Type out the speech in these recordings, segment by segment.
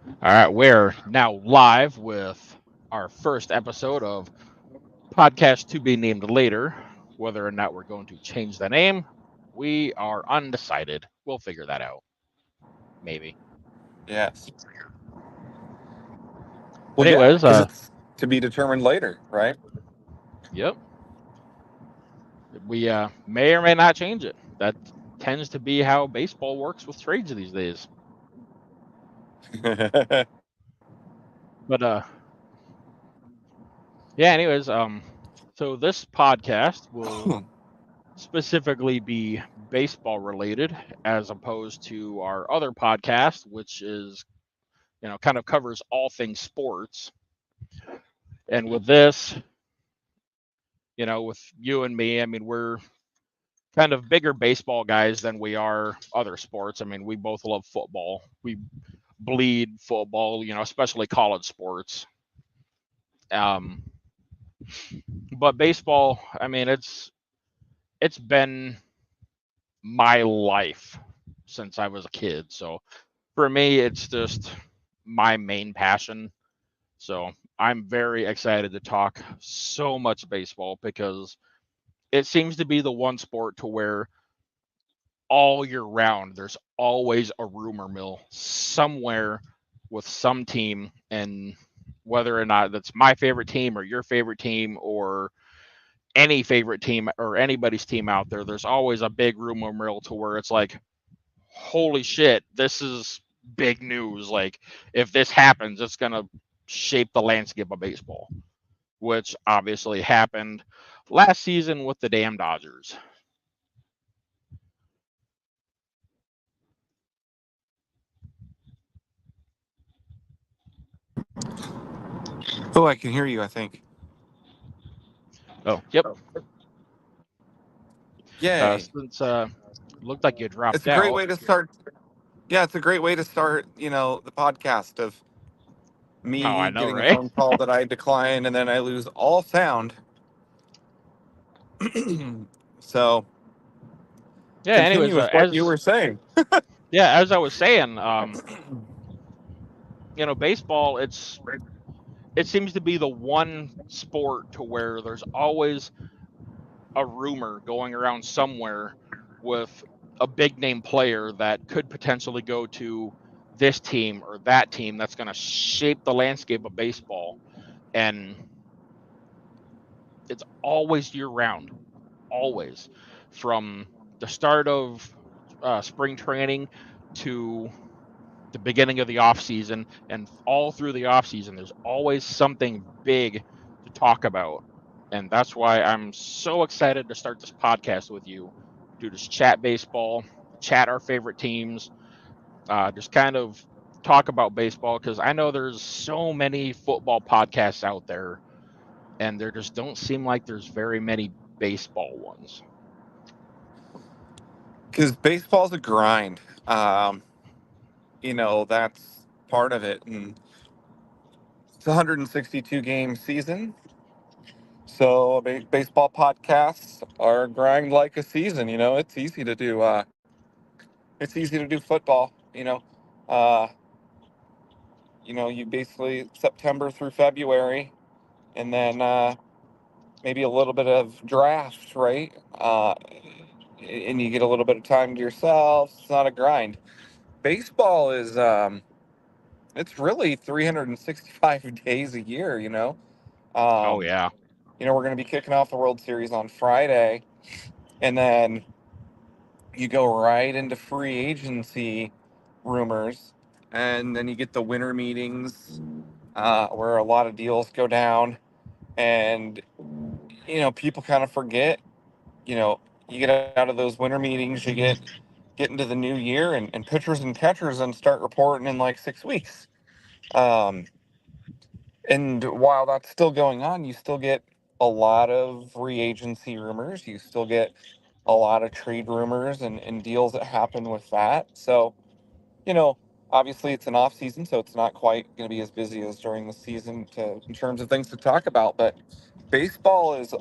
All right, we're now live with our first episode of Podcast to be named later. Whether or not we're going to change the name, we are undecided. We'll figure that out, maybe. Yes. Well, yeah, Anyways, because it's to be determined later, right? yep, we may or may not change it. That tends to be how baseball works with trades these days. But yeah. Anyways, so this podcast will specifically be baseball related as opposed to our other podcast, which is, kind of covers all things sports. And with this, with you and me, I mean, we're kind of bigger baseball guys than we are other sports. I mean, we both love football. We bleed football, especially college sports. Um, but baseball, I mean, it's been my life since I was a kid. So for me, it's just my main passion. So I'm very excited to talk so much baseball because it seems to be the one sport to where all year round there's always a rumor mill somewhere with some team, and whether or not that's my favorite team or your favorite team or any favorite team or anybody's team out there, there's always a big rumor mill to where it's like, holy shit, this is big news. Like, if this happens, it's going to shape the landscape of baseball, which obviously happened last season with the damn Dodgers. Oh, I can hear you, I think. Oh, yep. Yay. Since looked like you It's dropped a great out. way to start. Yeah, it's a great way to start, the podcast of Oh, I me know, getting a right? phone call that I decline and then I lose all sound. So, Yeah. continue Anyways, with what you were saying. as I was saying, baseball, it seems to be the one sport to where there's always a rumor going around somewhere with a big name player that could potentially go to this team or that team that's going to shape the landscape of baseball. And it's always year round, always, from the start of spring training to the beginning of the off season, and all through the off season there's always something big to talk about. And that's why I'm so excited to start this podcast with you, to just chat baseball, chat our favorite teams, just kind of talk about baseball, because I know there's so many football podcasts out there and there just don't seem like there's very many baseball ones. Because baseball's a grind. That's part of it. And it's a 162 game season. So baseball podcasts are a grind like a season. It's easy to do. It's easy to do football. Uh, you basically September through February, and then maybe a little bit of draft, right? And you get a little bit of time to yourself. It's not a grind. Baseball is it's really 365 days a year. Oh Um, yeah. we're going to be kicking off the World Series on Friday, and then you go right into free agency rumors, and then you get the winter meetings where a lot of deals go down, and people kind of forget. You know, you get out of those winter meetings, you get into the new year, and pitchers and catchers then start reporting in like 6 weeks. Um, and while that's still going on, you still get a lot of free agency rumors. You still get a lot of trade rumors and deals that happen with that. So, you know, obviously it's an off season, so it's not quite going to be as busy as during the season in terms of things to talk about. But baseball is,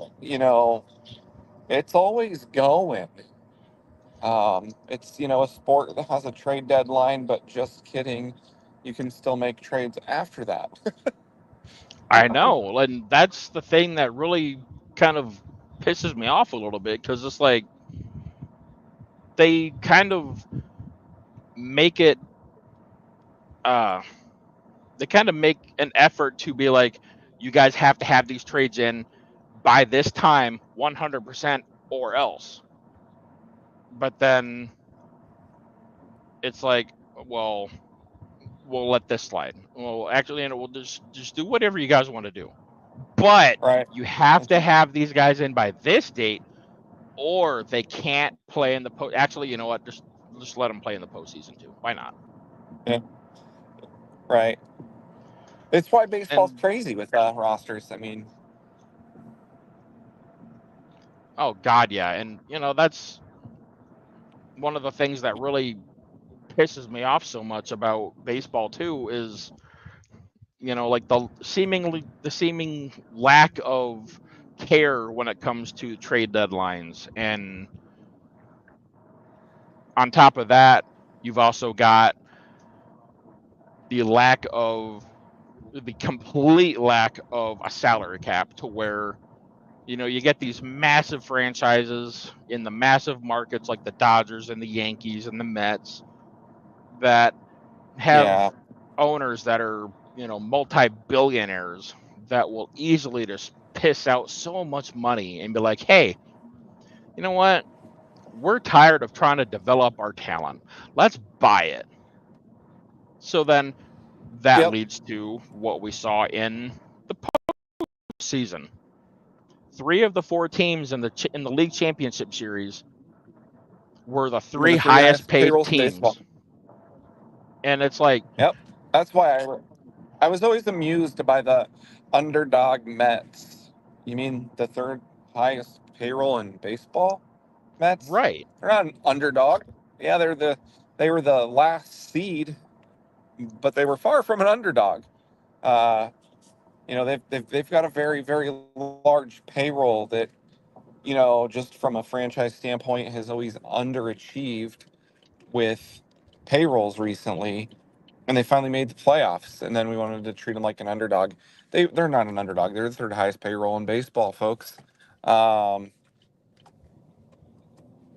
it's always going. It's a sport that has a trade deadline, but just kidding. you can still make trades after that. I know, and that's the thing that really kind of pisses me off a little bit because it's like they kind of make it uh they kind of make an effort to be like, you guys have to have these trades in by this time 100% or else. But then it's like, well, we'll let this slide. Well, actually, and we'll just do whatever you guys want to do. But Right. you have to have these guys in by this date, or they can't play in the post. Actually, you know what? Just let them play in the postseason too. Why not? Yeah. Right. It's why baseball's And crazy with rosters. I mean, oh god, yeah, and that's one of the things that really pisses me off so much about baseball too is like the seeming lack of care when it comes to trade deadlines. And on top of that, you've also got the complete lack of a salary cap, to where you get these massive franchises in the massive markets like the Dodgers and the Yankees and the Mets that have yeah. owners that are multi-billionaires that will easily just piss out so much money and be like, hey, you know what, we're tired of trying to develop our talent, let's buy it. So then that Yep. leads to what we saw in the postseason. 3 of the 4 teams in the league championship series were the We're 3 the three highest highest paid payrolls in baseball. teams. And it's like, Yep. That's why I was always amused by the underdog Mets. You mean the third highest payroll in baseball? Mets? right. They're not an underdog. Yeah, they were the last seed, but they were far from an underdog. Uh, they've got a very very large payroll that just from a franchise standpoint has always underachieved with payrolls recently, and they finally made the playoffs, and then we wanted to treat them like an underdog. They're not an underdog. They're the third highest payroll in baseball, folks. Um,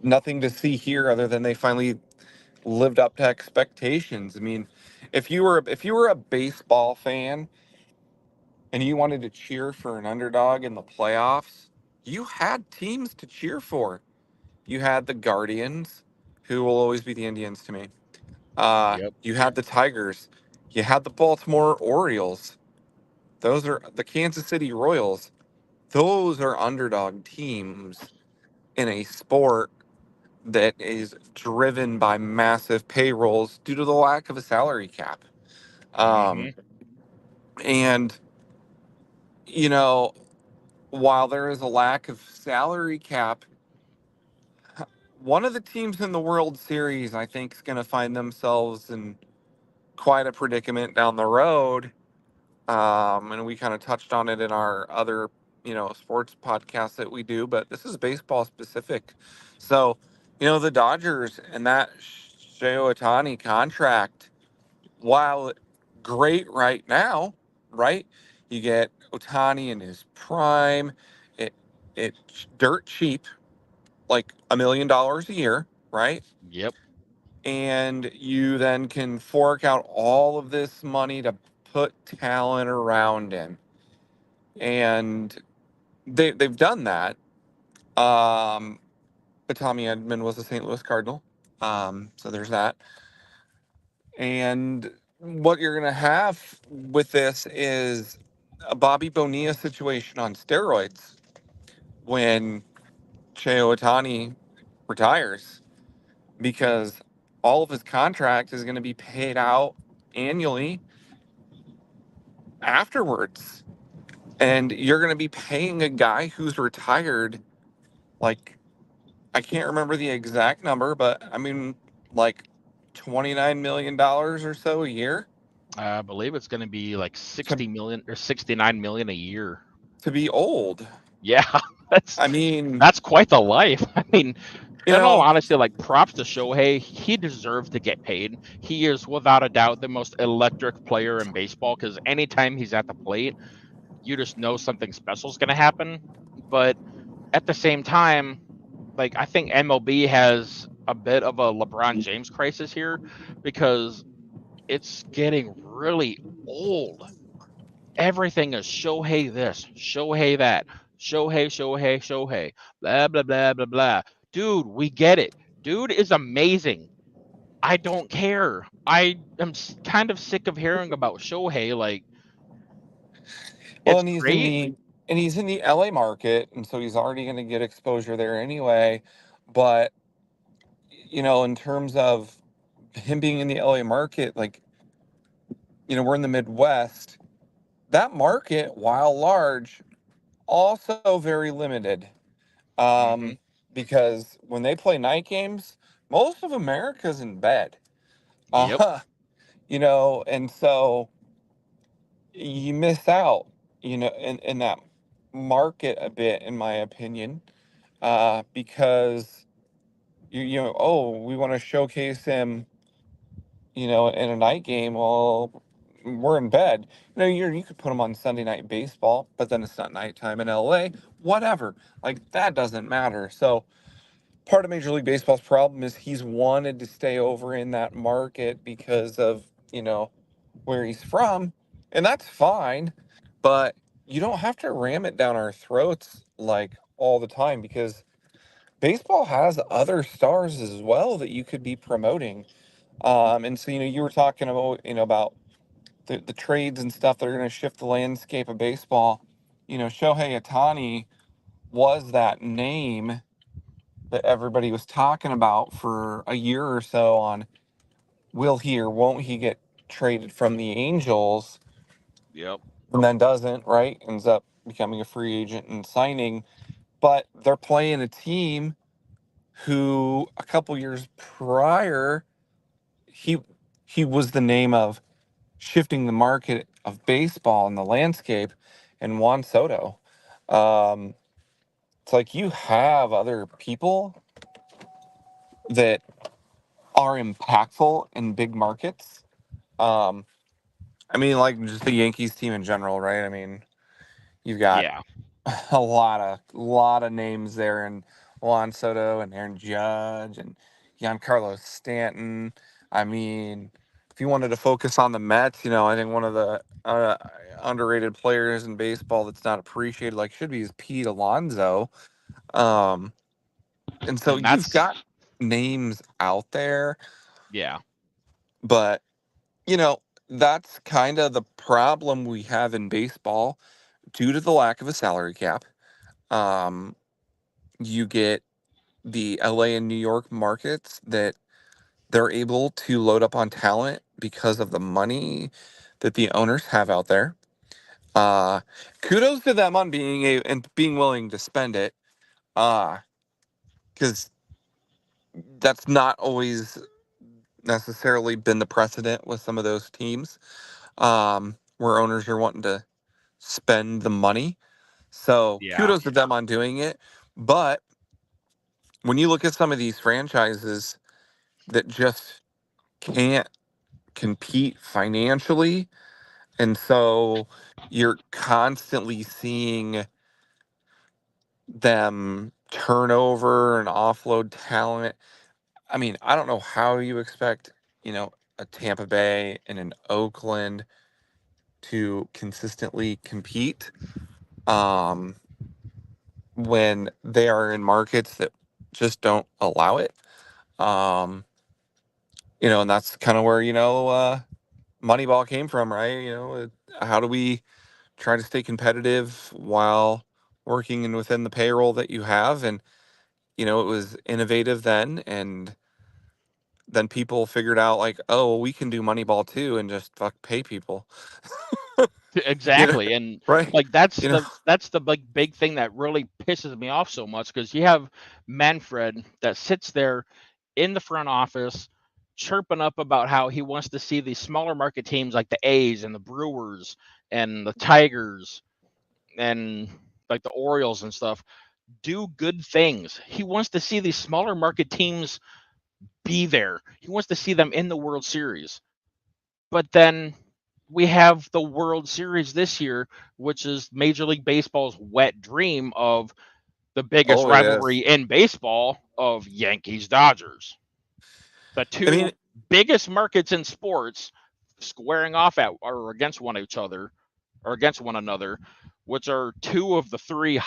Nothing to see here other than they finally lived up to expectations. I mean, if you were a baseball fan and you wanted to cheer for an underdog in the playoffs, you had teams to cheer for. You had the Guardians, who will always be the Indians to me. Yep. You had the Tigers. You had the Baltimore Orioles. Those are the Kansas City Royals. Those are underdog teams in a sport that is driven by massive payrolls due to the lack of a salary cap. Um, Hmm. and, you know, while there is a lack of salary cap, one of the teams in the World Series, I think, is going to find themselves in quite a predicament down the road. And we kind of touched on it in our other, sports podcasts that we do, but this is baseball specific. So, the Dodgers and that Shohei Ohtani contract, while great right now, right? You get Ohtani in his prime. It it's dirt cheap, like $1 million a year, right? Yep. And you then can fork out all of this money to put talent around him. And they've done that. But Tommy Edman was a St. Louis Cardinal. So there's that. And what you're going to have with this is a Bobby Bonilla situation on steroids when Shohei Ohtani retires, because all of his contract is going to be paid out annually afterwards. And you're going to be paying a guy who's retired, like, I can't remember the exact number, but I mean, like $29 million or so a year I believe it's going to be like to, 60 million or 69 million a year. to be old. Yeah, that's I mean, that's quite the life. I mean, You In all know, honesty, like props to Shohei, he deserves to get paid. He is without a doubt the most electric player in baseball because anytime he's at the plate, you just know something special is going to happen. But at the same time, like I think MLB has a bit of a LeBron James crisis here because it's getting really old. Everything is Shohei this, Shohei that, Shohei, blah, blah, blah, blah, blah. Dude, we get it. Dude is amazing. I don't care. I am kind of sick of hearing about Shohei. Like, well, it's great. and he's in the LA market, and so he's already going to get exposure there anyway. But in terms of him being in the LA market, like, we're in the Midwest. That market, while large, also very limited. Hmm. Um, because when they play night games, most of America's in bed. Yep. Uh, and so you miss out, in that market a bit, in my opinion, because oh, we want to showcase him, in a night game. Well, we're in bed. You could put him on Sunday Night Baseball, but then it's not nighttime in LA. Whatever, like that doesn't matter. So part of Major League Baseball's problem is he's wanted to stay over in that market because of where he's from, and that's fine. But you don't have to ram it down our throats like all the time, because baseball has other stars as well that you could be promoting. And so you were talking about about the trades and stuff that are going to shift the landscape of baseball. Shohei Ohtani was that name that everybody was talking about for a year or so on will he or won't he get traded from the Angels, Yep. and then doesn't, right? Ends up becoming a free agent and signing. But they're playing a team who a couple years prior, he he was the name of shifting the market of baseball and the landscape, and Juan Soto. Um, it's like you have other people that are impactful in big markets. Um, I mean, like just the Yankees team in general, right? I mean, you've got Yeah. a lot of names there, and Juan Soto and Aaron Judge and Giancarlo Stanton. I mean, if you wanted to focus on the Mets, I think one of the underrated players in baseball that's not appreciated like should be is Pete Alonso. Um, and so And you've that's, got names out there, yeah. but you know that's kind of the problem we have in baseball due to the lack of a salary cap. Um, you get the LA and New York markets that they're able to load up on talent because of the money that the owners have out there. Uh, Kudos to them on being willing to spend it. Because that's not always necessarily been the precedent with some of those teams, where owners are wanting to spend the money. So Yeah. kudos to them on doing it. But when you look at some of these franchises that just can't compete financially, and so you're constantly seeing them turn over and offload talent. I mean, I don't know how you expect, a Tampa Bay and an Oakland to consistently compete, um, when they are in markets that just don't allow it. Um, and that's kind of where, Moneyball came from, right? How do we try to stay competitive while working in within the payroll that you have? And, it was innovative then. And then people figured out, like, oh, well, we can do Moneyball too and just pay people, you know, Exactly. And right? like that's You know, the like big thing that really pisses me off so much because you have Manfred that sits there in the front office chirping up about how he wants to see these smaller market teams like the A's and the Brewers and the Tigers and like the Orioles and stuff do good things. He wants to see these smaller market teams be there. He wants to see them in the World Series. But then we have the World Series this year, which is Major League Baseball's wet dream of the biggest Oh, it is. rivalry in baseball of Yankees Dodgers. The I mean, two biggest markets in sports squaring off at or against one each other or against one another, which are two of the three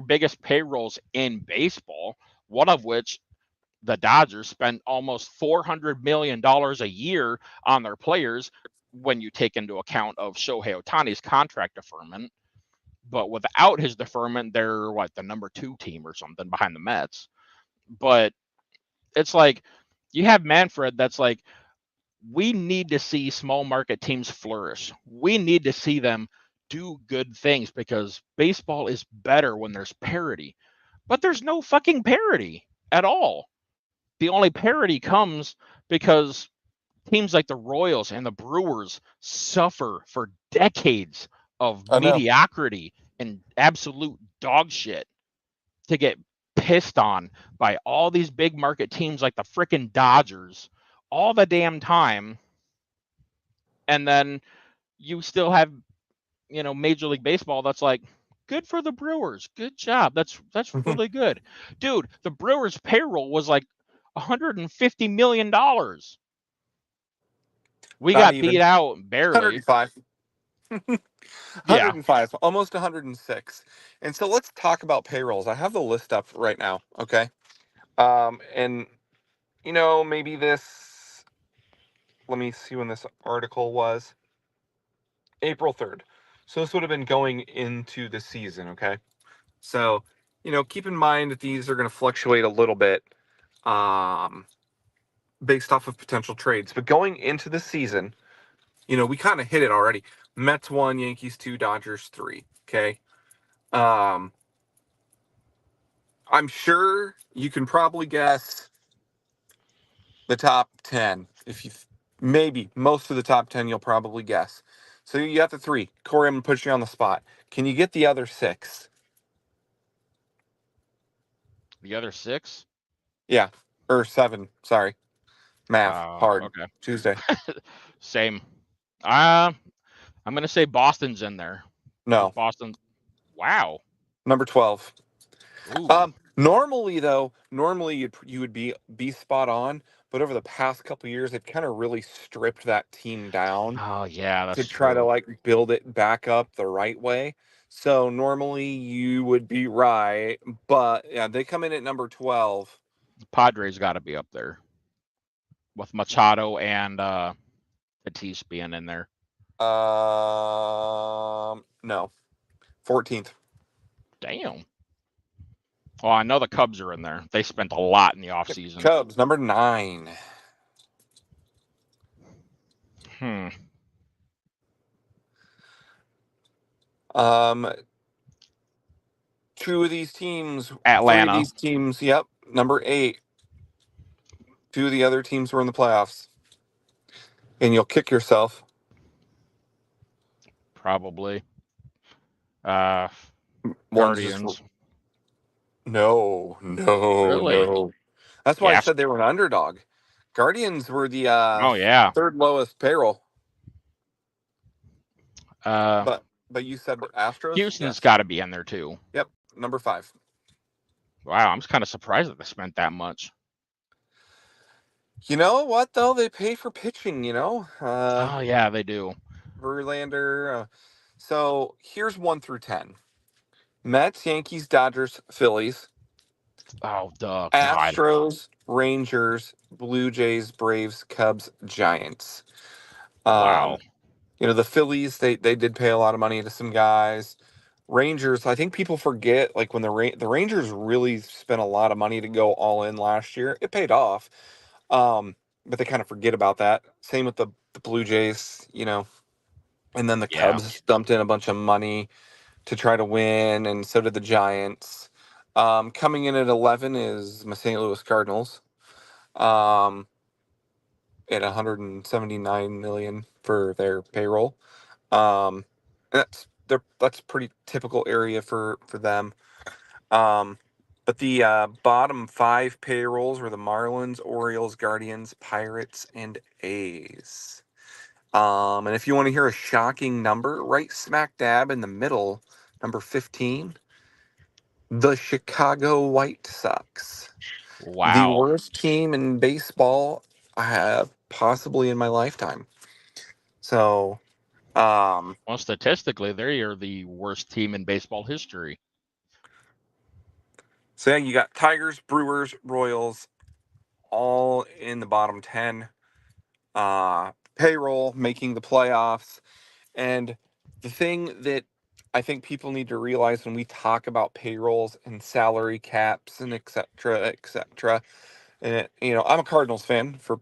biggest payrolls in baseball, one of which the Dodgers spend almost $400 million a year on their players when you take into account of Shohei Ohtani's contract deferment. But without his deferment, they're what, the number 2 team or something behind the Mets. But it's like you have Manfred that's like, we need to see small market teams flourish. We need to see them do good things because baseball is better when there's parity. But there's no fucking parity at all. The only parity comes because teams like the Royals and the Brewers suffer for decades of I know. mediocrity and absolute dog shit to get pissed on by all these big market teams like the freaking Dodgers all the damn time. And then you still have, Major League Baseball that's like, good for the Brewers. Good job. That's really good. Dude, the Brewers payroll was like $150 million. We Not got even beat out barely. 105. Yeah. 105, almost 106. And so let's talk about payrolls. I have the list up right now, okay? And maybe this, let me see when this article was. April 3rd. So this would have been going into the season, okay? So, keep in mind that these are going to fluctuate a little bit um, based off of potential trades. But going into the season, we kind of hit it already. Mets 1, Yankees 2, Dodgers 3, okay? Um, I'm sure you can probably guess the top 10. If you maybe most of the top 10 you'll probably guess. So you got the 3. Corey, I'm going to put you on the spot. Can you get the other 6? The other 6? Yeah. Or 7, sorry. Math hard. Okay. Tuesday. Same. I'm gonna say Boston's in there because No. Boston. Wow. Number 12. Ooh. Normally you would be spot on, but over the past couple of years they've kind of really stripped that team down Oh yeah, to that's try to true. like build it back up the right way. So normally you would be right, but yeah, they come in at number 12. The Padres got to be up there with Machado and Tatis being in there. No. 14th. Damn. Well, I know the Cubs are in there. They spent a lot in the offseason. Cubs number 9. Hmm. Um, two of these teams, 3 of Atlanta, these teams, yep, number 8. 2 of the other teams were in the playoffs. And you'll kick yourself. probably. Uh, One's just Guardians. no, no, Really? no. That's why I Yeah. said they were an underdog. Guardians were the Oh yeah. 3rd lowest payroll. Uh, But you said Astros? Houston's Yes. got to be in there too. Yep, number 5. Wow, I'm kind of surprised that they spent that much. You know what though? They pay for pitching. Oh yeah, they do. Verlander. So here's 1 through 10: Mets, Yankees, Dodgers, Phillies, Oh duh, God. Astros, Rangers, Blue Jays, Braves, Cubs, Giants. Wow. Um, the Phillies, they did pay a lot of money to some guys. Rangers, I think people forget, like when the Rangers really spent a lot of money to go all in last year. It paid off. But they kind of forget about that. Same with the Blue Jays, and then the Yeah. Cubs dumped in a bunch of money to try to win, and so did the Giants. Coming in at 11 is my St. Louis Cardinals. Um, at 179 million for their payroll. That's pretty typical area for them. But the bottom 5 payrolls were the Marlins, Orioles, Guardians, Pirates, and A's. And if you want to hear a shocking number, right smack dab in the middle, number 15, the Chicago White Sox. The Wow. worst team in baseball I have possibly in my lifetime. So, um, Well, statistically, they are the worst team in baseball history. so yeah, you got Tigers, Brewers, Royals, all in the bottom 10. Payroll making the playoffs. And the thing that I think people need to realize when we talk about payrolls and salary caps and et cetera, and I'm a Cardinals fan for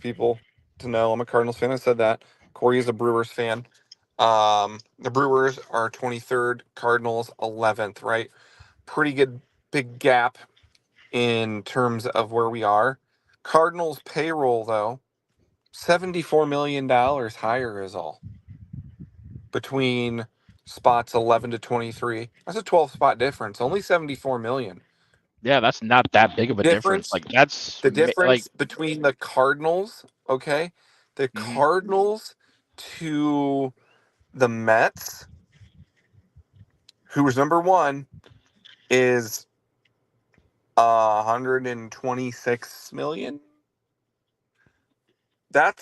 people to know. I'm a Cardinals fan. I said that. Corey is a Brewers fan. The Brewers are 23rd, Cardinals 11th, right? Pretty good big gap in terms of where we are. Cardinals payroll though, $74 million higher is all between spots 11 to 23. That's a 12 spot difference. Only 74 million. Yeah, that's not that big of a difference. Difference Like that's the like difference between the Cardinals, okay? The mhm. Cardinals to the Mets, who was number 1, is 126 million.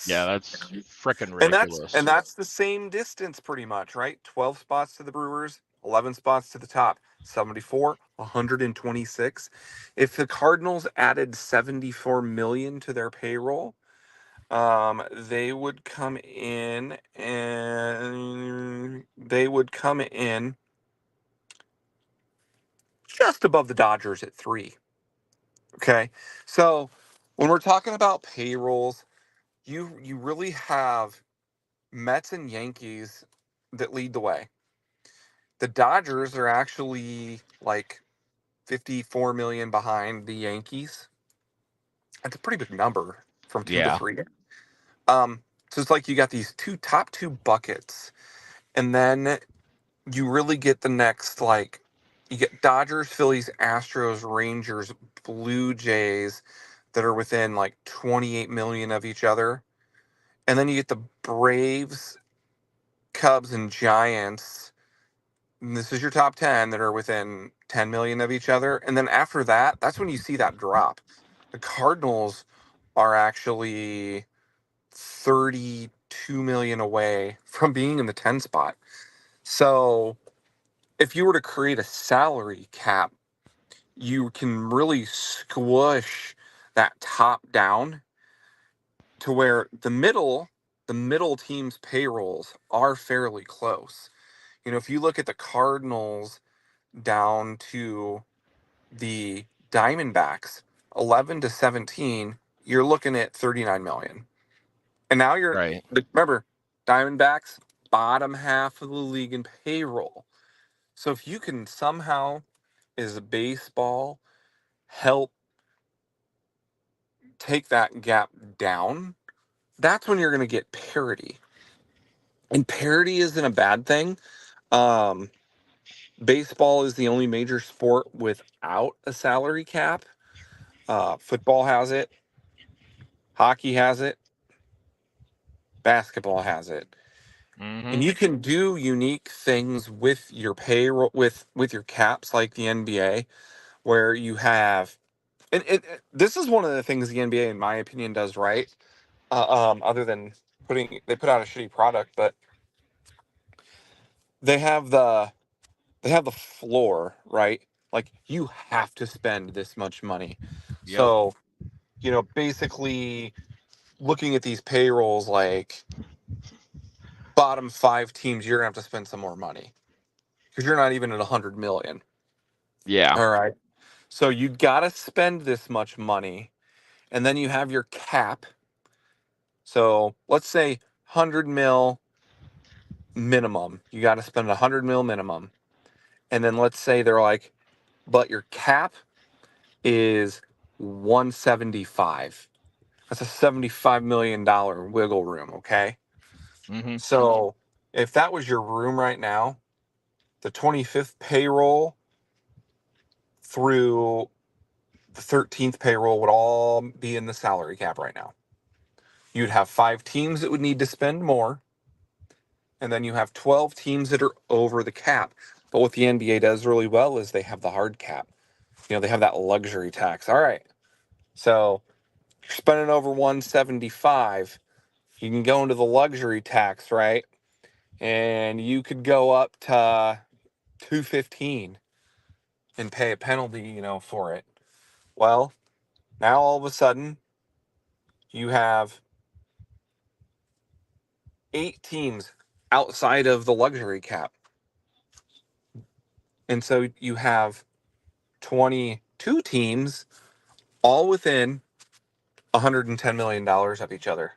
Yeah, That's that's freaking and that's and ridiculous. that's the same distance pretty much, right? 12 spots to the Brewers, 11 spots to the top. 74, 126. If the Cardinals added 74 million to their payroll, they would come in just above the Dodgers at 3. Okay. So when we're talking about payrolls, you really have Mets and Yankees that lead the way. The Dodgers are actually like 54 million behind the Yankees. That's a pretty big number from 2 to Yeah. 3. Um, so it's like you got these top two buckets, and then you really get the next, like, you get Dodgers, Phillies, Astros, Rangers, Blue Jays that are within like 28 million of each other. And then you get the Braves, Cubs, and Giants. And this is your top 10 that are within 10 million of each other. And then after that, that's when you see that drop. The Cardinals are actually 32 million away from being in the 10 spot. So if you were to create a salary cap, you can really squish that top down to where the middle team's payrolls are fairly close. If you look at the Cardinals down to the Diamondbacks, 11 to 17, you're looking at 39 million. And now Right. remember, Diamondbacks, bottom half of the league in payroll. So if you can somehow, as a baseball, help take that gap down, that's when you're going to get parity. And parity isn't a bad thing. Um, Baseball is the only major sport without a salary cap. Football has it, hockey has it, basketball has it. And Mhm. you can do unique things with your payroll, with your caps, like the NBA, where you have, and this is one of the things the NBA, in my opinion, does right. Other than they put out a shitty product, but they have the they have the floor, right? Like, you have to spend this much money. Yep. So, basically looking at these payrolls, like, bottom 5 teams, you're gonna have to spend some more money because you're not even at 100 million. Yeah. All right. So you gotta spend this much money, and then you have your cap. So let's say 100 mil minimum. You got to spend 100 mil minimum. And then let's say they're like, but your cap is 175. That's a $75 million wiggle room, okay? Mhm. So if that was your room right now, the 25th payroll through the 13th payroll would all be in the salary cap right now. You'd have 5 teams that would need to spend more, and then you have 12 teams that are over the cap. But what the NBA does really well is they have the hard cap. They have that luxury tax. All right. So you're spending over 175. You can go into the luxury tax, right? And you could go up to 215 and pay a penalty, for it. Well, now all of a sudden you have 8 teams outside of the luxury cap. And so you have 22 teams all within $110 million of each other.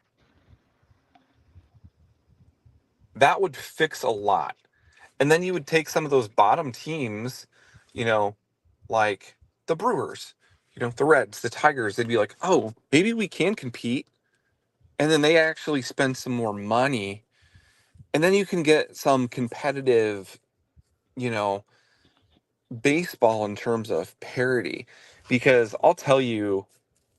That would fix a lot. And then you would take some of those bottom teams, like the Brewers, the Reds, the Tigers, they'd be like, oh, maybe we can compete. And then they actually spend some more money. And then you can get some competitive, you know, baseball in terms of parity. Because I'll tell you,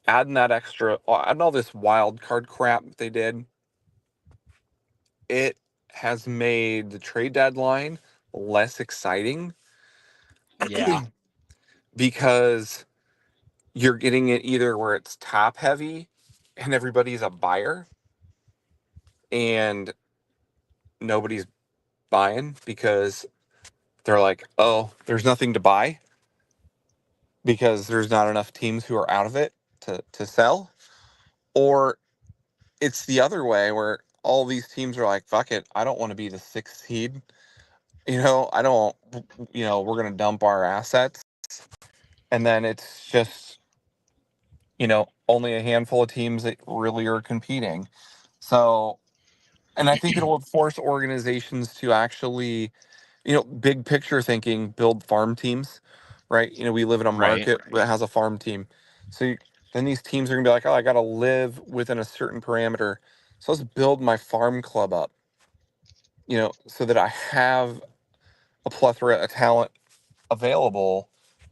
adding all this wild card crap they did, it has made the trade deadline less exciting Yeah. because you're getting it either where it's top heavy and everybody's a buyer and nobody's buying because they're like, oh, there's nothing to buy because there's not enough teams who are out of it to sell. Or it's the other way where all these teams are like, fuck it, I don't want to be the 6th seed. I don't, we're going to dump our assets. And then it's just, only a handful of teams that really are competing. So, and I think it'll force organizations to actually, big picture thinking, build farm teams, right? We live in a Right. market that has a farm team. Then these teams are going to be like, oh, I got to live within a certain parameter. So let's build my farm club up, so that I have a plethora of talent available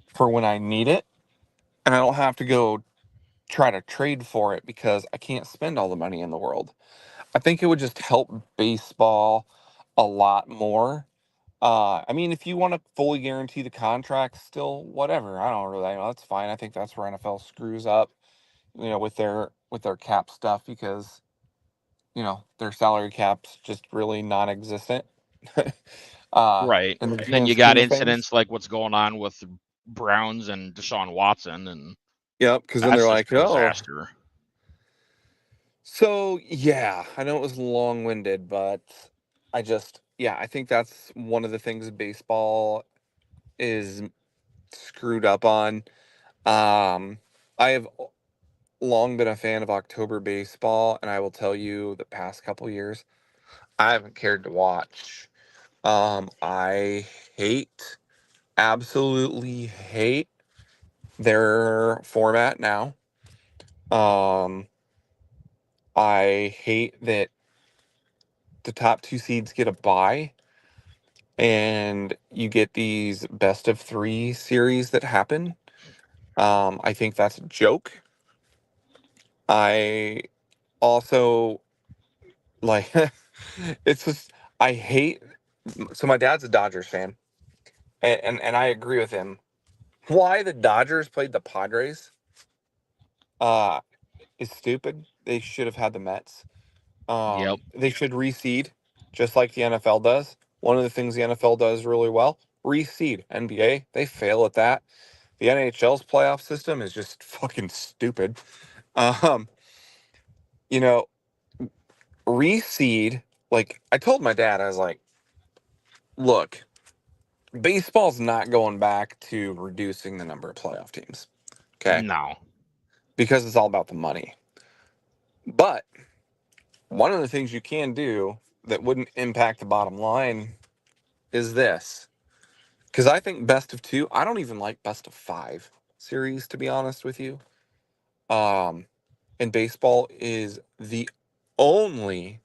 for when I need it. And I don't have to go try to trade for it because I can't spend all the money in the world. I think it would just help baseball a lot more. I mean, if you want to fully guarantee the contract, still whatever. I don't really, that's fine. I think that's where NFL screws up, with their cap stuff because their salary cap's just really non-existent. Right. In the And then grand you got scheme of things. incidents like what's going on with the Browns and Deshaun Watson, and Yep, because then that's they're just like, a oh. disaster. So yeah, I know it was long-winded, but I think that's one of the things baseball is screwed up on. I have long been a fan of October baseball, and I will tell you the past couple years, I haven't cared to watch. I hate, absolutely hate their format now. Um, I hate that the top 2 seeds get a bye and you get these best of 3 series that happen. I think that's a joke. I also like it's just I hate so my dad's a Dodgers fan and I agree with him. Why the Dodgers played the Padres uh is stupid. They should have had the Mets. Yep. They should reseed just like the NFL does. One of the things the NFL does really well, reseed. NBA, they fail at that. The NHL's playoff system is just fucking stupid. Um, you know, reseed, like I told my dad, I was like, look, baseball's not going back to reducing the number of playoff teams. Okay. No. Because it's all about the money. But one of the things you can do that wouldn't impact the bottom line is this. Because I think best of 2, I don't even like best of 5 series, to be honest with you. Um, and baseball is the only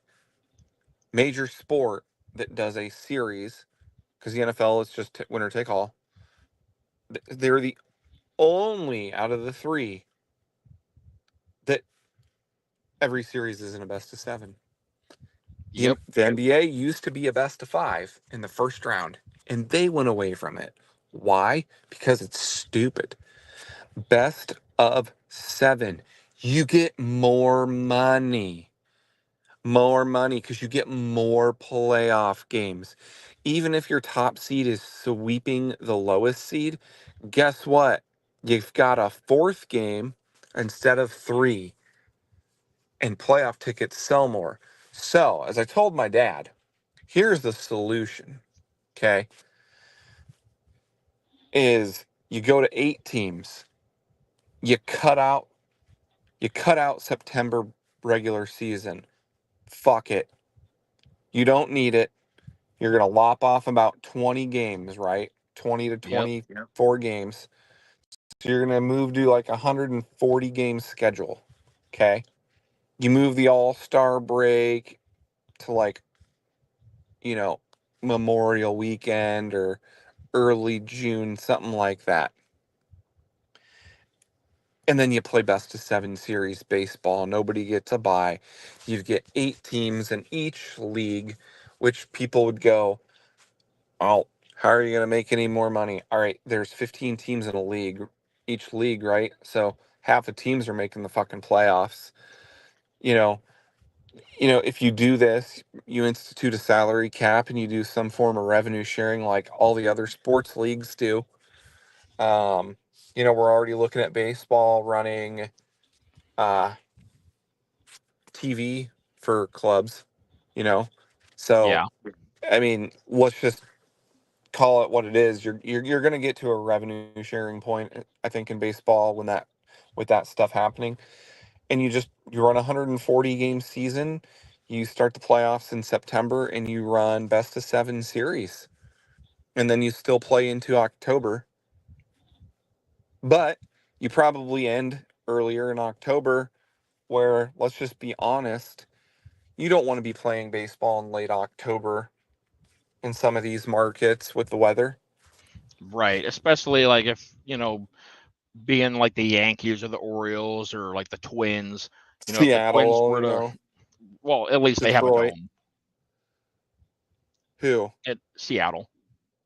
major sport that does a series because the NFL is just winner take all. they're the only out of the three that every series is in a best of 7. Yep. The NBA used to be a best of 5 in the first round, and they went away from it. Why? Because it's stupid. Best of 7. You get more money. More money because you get more playoff games. Even if your top seed is sweeping the lowest seed, guess what? You've got a fourth game instead of 3, and playoff tickets sell more. So, as I told my dad, here's the solution, okay? Is you go to 8 teams. You cut out September regular season. Fuck it. You don't need it. You're going to lop off about 20 games, right? 20 to Yep. 24 games. So you're going to move to like a 140 game schedule. Okay? You move the All-Star break to like, you know, Memorial weekend or early June, something like that. And then you play best of 7 series baseball. Nobody gets a bye. You get 8 teams in each league, which people would go, "Oh, how are you going to make any more money?" All right, there's 15 teams in a league, each league, right? So half the teams are making the fucking playoffs. You know, if you do this, you institute a salary cap and you do some form of revenue sharing like all the other sports leagues do. Um, we're already looking at baseball running uh TV for clubs, you know. So Yeah. I mean, let's just call it what it is. You're going to get to a revenue sharing point, I think, in baseball when that with that stuff happening, and you run a 140 game season. You start the playoffs in September, and you run best of 7 series, and then you still play into October, but you probably end earlier in October. Where, let's just be honest, you don't want to be playing baseball in late October in some of these markets with the weather. Right. Especially like if, being like the Yankees or the Orioles or like the Twins, if the Twins Seattle, were to, well, at least they have a Detroit. dome Who? at Seattle.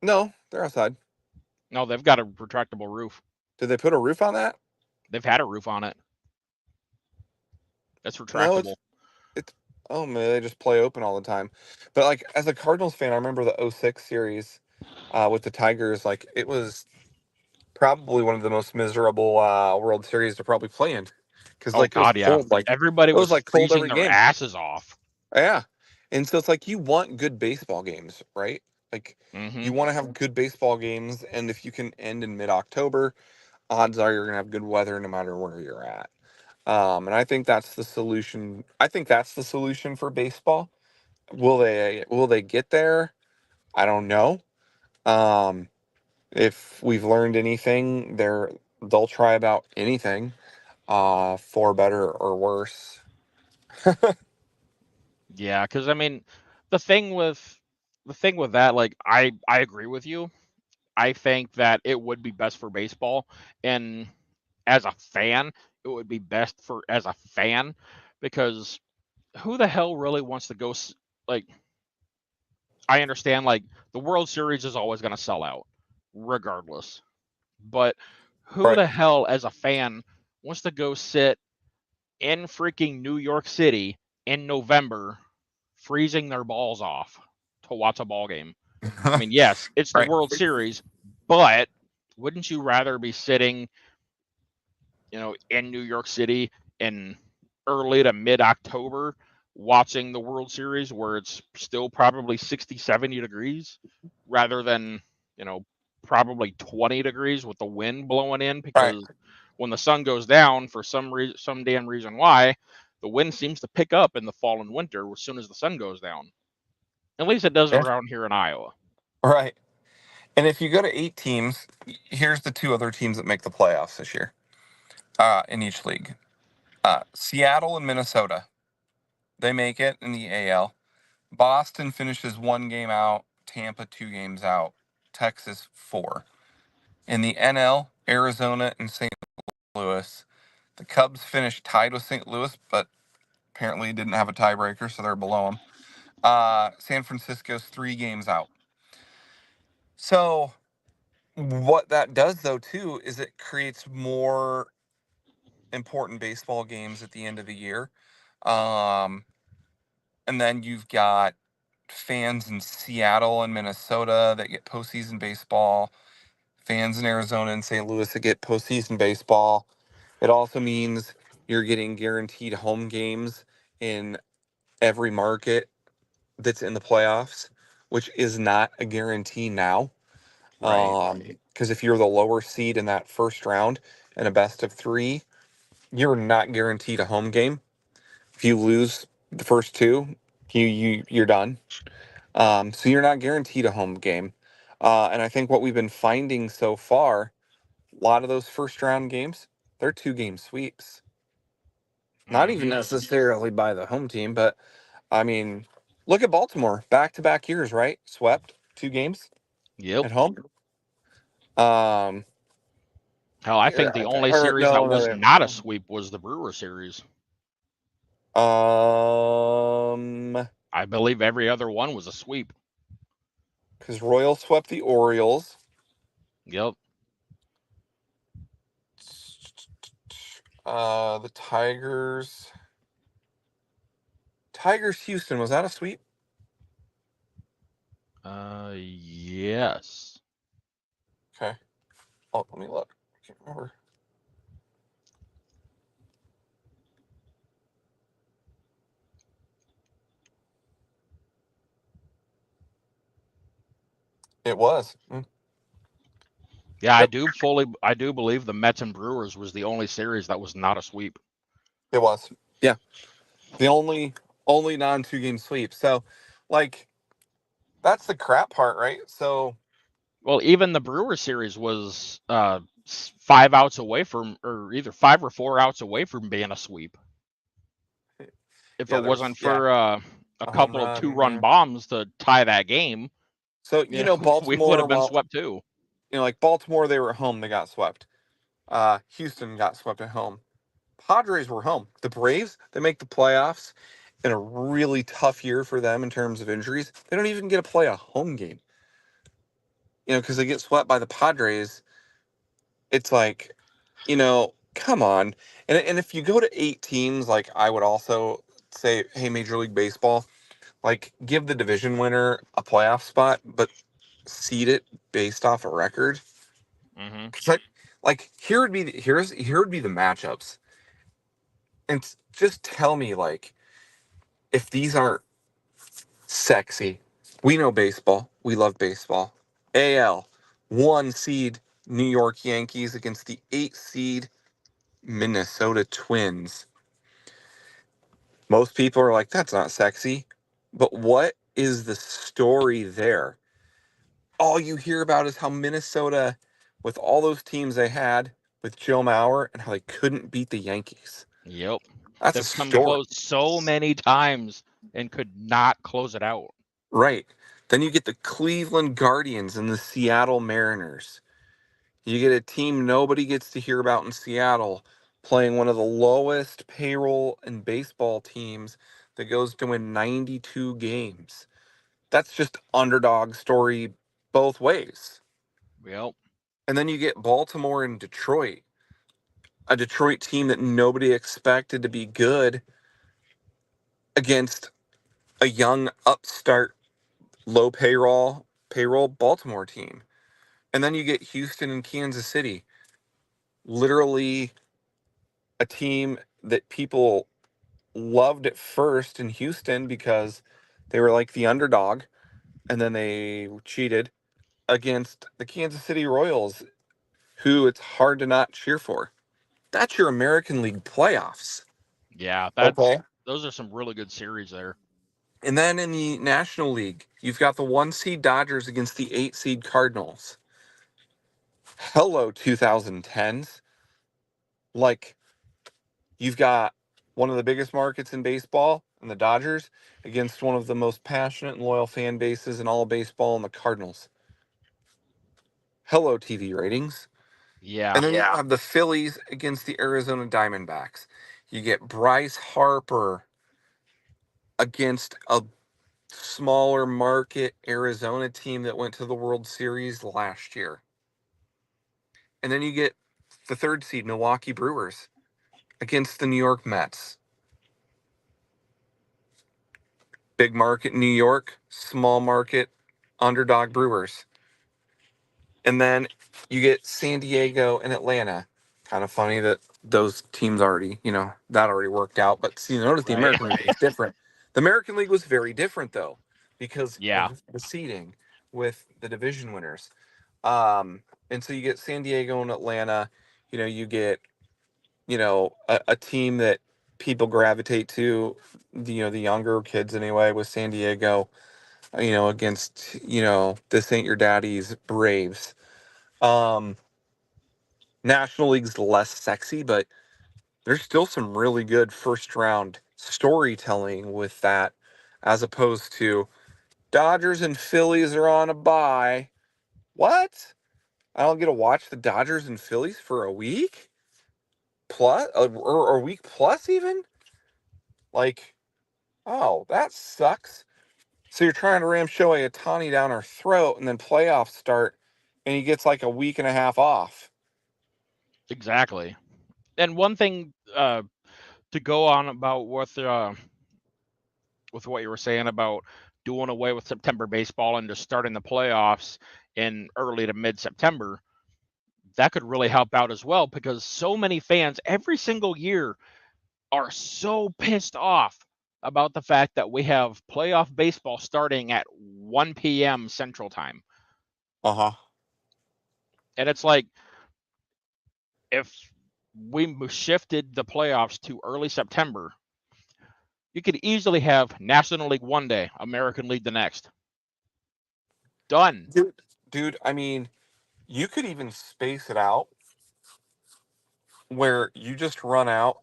No, they're outside. No, they've got a retractable roof. Did they put a roof on that? They've had a roof on it. That's No, retractable. it's oh man, they just play open all the time. But like as a Cardinals fan, I remember the '06 series with the Tigers. Like it was probably one of the most miserable World Series to probably play in because Oh like it was God, yeah. cold. Like Everybody it was was like cold freezing every their game. asses off. Yeah, and so it's like you want good baseball games, right? Like Hmm. you want to have good baseball games, and if you can end in mid-October, odds are you're gonna have good weather no matter where you're at. And I think that's the solution. I think that's the solution for baseball. Will they get there? I don't know. Um, if we've learned anything, they'll try about anything, for better or worse. Yeah, because I mean, the thing with that, like I agree with you. I think that it would be best for baseball, and as a fan, it would be best for as a fan because who the hell really wants to go like I understand like the World Series is always going to sell out regardless. But who Right. the hell as a fan wants to go sit in freaking New York City in November freezing their balls off to watch a ball game? I mean, yes, it's the Right. World Series, but wouldn't you rather be sitting, in New York City in early to mid October watching the World Series where it's still probably 60, 70 degrees rather than, you know, probably 20 degrees with the wind blowing in Right. because when the sun goes down for some reason, some damn reason why, the wind seems to pick up in the fall and winter as soon as the sun goes down. At least it does Yeah. around here in Iowa. Right. And if you go to 8 teams, here's the 2 other teams that make the playoffs this year, in each league. Seattle and Minnesota, they make it in the AL. Boston finishes 1 game out, Tampa 2 games out, Texas 4. In the NL, Arizona and St. Louis. The Cubs finished tied with St. Louis, but apparently didn't have a tiebreaker, so they're below them. San Francisco's 3 games out. So what that does, though, too, is it creates more important baseball games at the end of the year. And then you've got fans in Seattle and Minnesota that get postseason baseball, fans in Arizona and St. Louis that get postseason baseball. It also means you're getting guaranteed home games in every market that's in the playoffs, which is not a guarantee now. Right. Because if you're the lower seed in that first round in a best of 3, you're not guaranteed a home game. If you lose the first 2, you're done. So you're not guaranteed a home game. And I think what we've been finding so far, a lot of those first round games, they're 2-game sweeps. Not even necessarily by the home team, but I mean, look at Baltimore, back-to-back years, right? Swept 2 games Yep. at home. Um, Hell, I think the only or series that was no. not a sweep was the Brewer series. Um, I believe every other one was a sweep. because Royals swept the Orioles. Yep. The Tigers Houston, was that a sweep? Yes. Okay. Oh, let me look. I can't remember. It was. Yeah, Yep, I do believe the Mets and Brewers was the only series that was not a sweep. it was. Yeah. The only non 2-game sweep. So, like, that's the crap part, right? So, Well, even the Brewer series was 5 outs away from, or either 5 or 4 outs away from being a sweep. If yeah, it there's wasn't for a a home couple of run. 2-run Yeah. bombs to tie that game, So, we would Baltimore, have been well, swept too. like Baltimore, they were at home, they got swept. Houston got swept at home. Padres were home. The Braves, they make the playoffs in a really tough year for them in terms of injuries. They don't even get to play a home game. Because they get swept by the Padres. It's like, come on. And if you go to 8 teams, like I would also say, hey, Major League Baseball, like give the division winner a playoff spot, but seed it based off a record. Hmm. 'Cause like here would be the matchups. And just tell me, like, if these aren't sexy. We know baseball. We love baseball. AL, 1 seed New York Yankees against the 8 seed Minnesota Twins. Most people are like, that's not sexy. But what is the story there? All you hear about is how Minnesota, with all those teams they had with Joe Mauer, and how they couldn't beat the Yankees. Yep. That's a They've come story. close so many times and could not close it out. Right. Then you get the Cleveland Guardians and the Seattle Mariners. You get a team nobody gets to hear about in Seattle playing one of the lowest payroll and baseball teams that goes to win 92 games. That's just underdog story both ways. Yep. And then you get Baltimore and Detroit, a Detroit team that nobody expected to be good against a young upstart low payroll Baltimore team. And then you get Houston and Kansas City, literally a team that people loved at first in Houston because they were like the underdog, and then they cheated against the Kansas City Royals, who it's hard to not cheer for. That's your American League playoffs. Yeah, Okay. those are some really good series there. And then in the National League, you've got the 1 seed Dodgers against the 8 seed Cardinals. Hello, 2010s. Like, you've got one of the biggest markets in baseball and the Dodgers against one of the most passionate and loyal fan bases in all of baseball and the Cardinals. hello TV ratings. Yeah. And then you have the Phillies against the Arizona Diamondbacks. You get Bryce Harper against a smaller market Arizona team that went to the World Series last year. And then you get the third seed Milwaukee Brewers against the New York Mets. Big market New York, small market underdog Brewers. And then you get San Diego and Atlanta. Kind of funny that those teams already, that already worked out. But see, notice the Right. American League was different. The American League was very different, though, because Yeah. of the seeding with the division winners. And so you get San Diego and Atlanta. You get, a team that people gravitate to, the younger kids anyway, with San Diego, against, this ain't your daddy's Braves. Um, National League's less sexy, but there's still some really good first round storytelling with that, as opposed to Dodgers and Phillies are on a bye. What? I don't get to watch the Dodgers and Phillies for a week plus, or a week plus even. Like, oh, that sucks. So you're trying to ram Shohei Ohtani down our throat, and then playoffs start, and he gets like a week and a half off. Exactly. And one thing to go on about with what you were saying about doing away with September baseball and just starting the playoffs in early to mid September, that could really help out as well because so many fans every single year are so pissed off about the fact that we have playoff baseball starting at 1 p.m. Central Time. Uh-huh. And it's like, if we shifted the playoffs to early September, you could easily have National League one day, American League the next. Done. Dude, I mean, you could even space it out where you just run out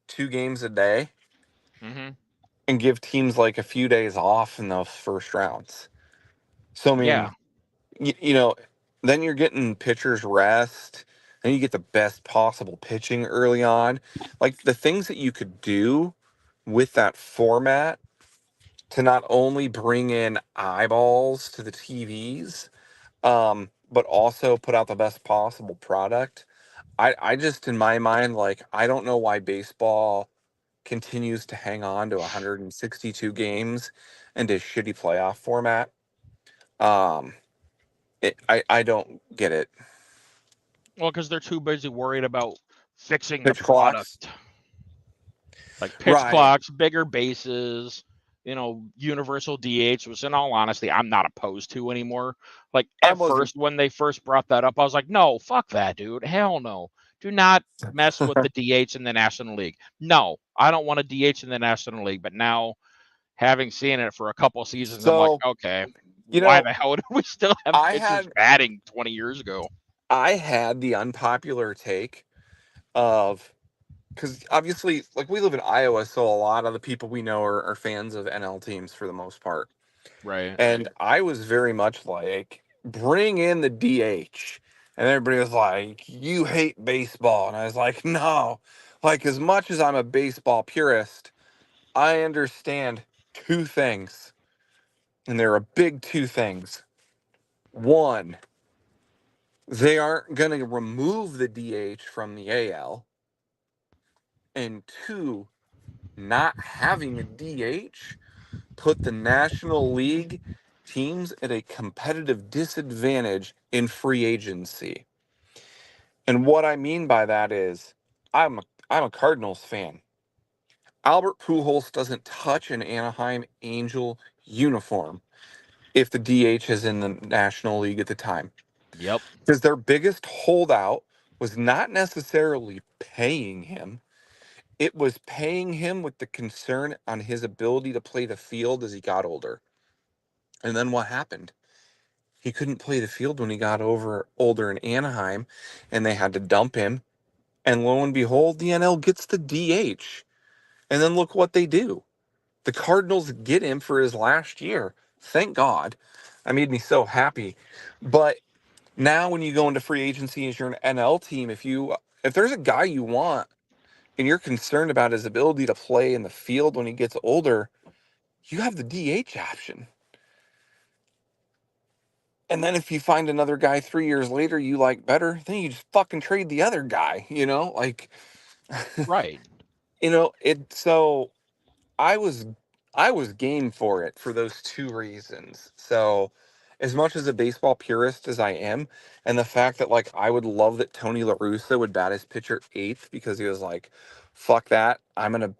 2 games a day Hmm. and give teams like a few days off in those first rounds. So, I Yeah. mean, then you're getting pitchers rest, and you get the best possible pitching early on. Like the things that you could do with that format to not only bring in eyeballs to the TVs, but also put out the best possible product. I just, in my mind, like, I don't know why baseball continues to hang on to 162 games and a shitty playoff format. Um, I don't get it. Well, because they're too busy worried about fixing the Pitch clocks, product, like pitch right? clocks, bigger bases, universal DH, which in all honesty, I'm not opposed to anymore. Like I at wasn't. first, when they first brought that up, I was like, no, fuck that, dude. Hell no. Do not mess with the DH in the National League. No, I don't want a DH in the National League. But now, having seen it for a couple seasons, I'm like, So, okay, you why know, the hell do we still have I pitchers had batting 20 years ago? I had the unpopular take of, because obviously, like, we live in Iowa, so a lot of the people we know are fans of NL teams for the most part. Right. And I was very much like, bring in the DH. And everybody was like, you hate baseball. And I was like, no. Like, as much as I'm a baseball purist, I understand two things. And there are big two things. One, they aren't going to remove the DH from the AL. And two, not having a DH put the National League teams at a competitive disadvantage in free agency. And what I mean by that is, I'm a Cardinals fan. Albert Pujols doesn't touch an Anaheim Angel uniform if the DH is in the National League at the time. Yep. Because their biggest holdout was not necessarily paying him. It was paying him with the concern on his ability to play the field as he got older. And then what happened? He couldn't play the field when he got older in Anaheim, and they had to dump him. And lo and behold, the NL gets the DH. And then look what they do. The Cardinals get him for his last year. Thank God. That made me so happy. But Now, when you go into free agency as your NL team, if there's a guy you want and you're concerned about his ability to play in the field when he gets older, you have the DH option. And then if you find another guy 3 years later you like better, then you just fucking trade the other guy, like Right. it so I was I was game for it for those two reasons. So as much as a baseball purist as I am, and the fact that like I would love that Tony La Russa would bat his pitcher eighth because he was like, fuck that. I'm gonna,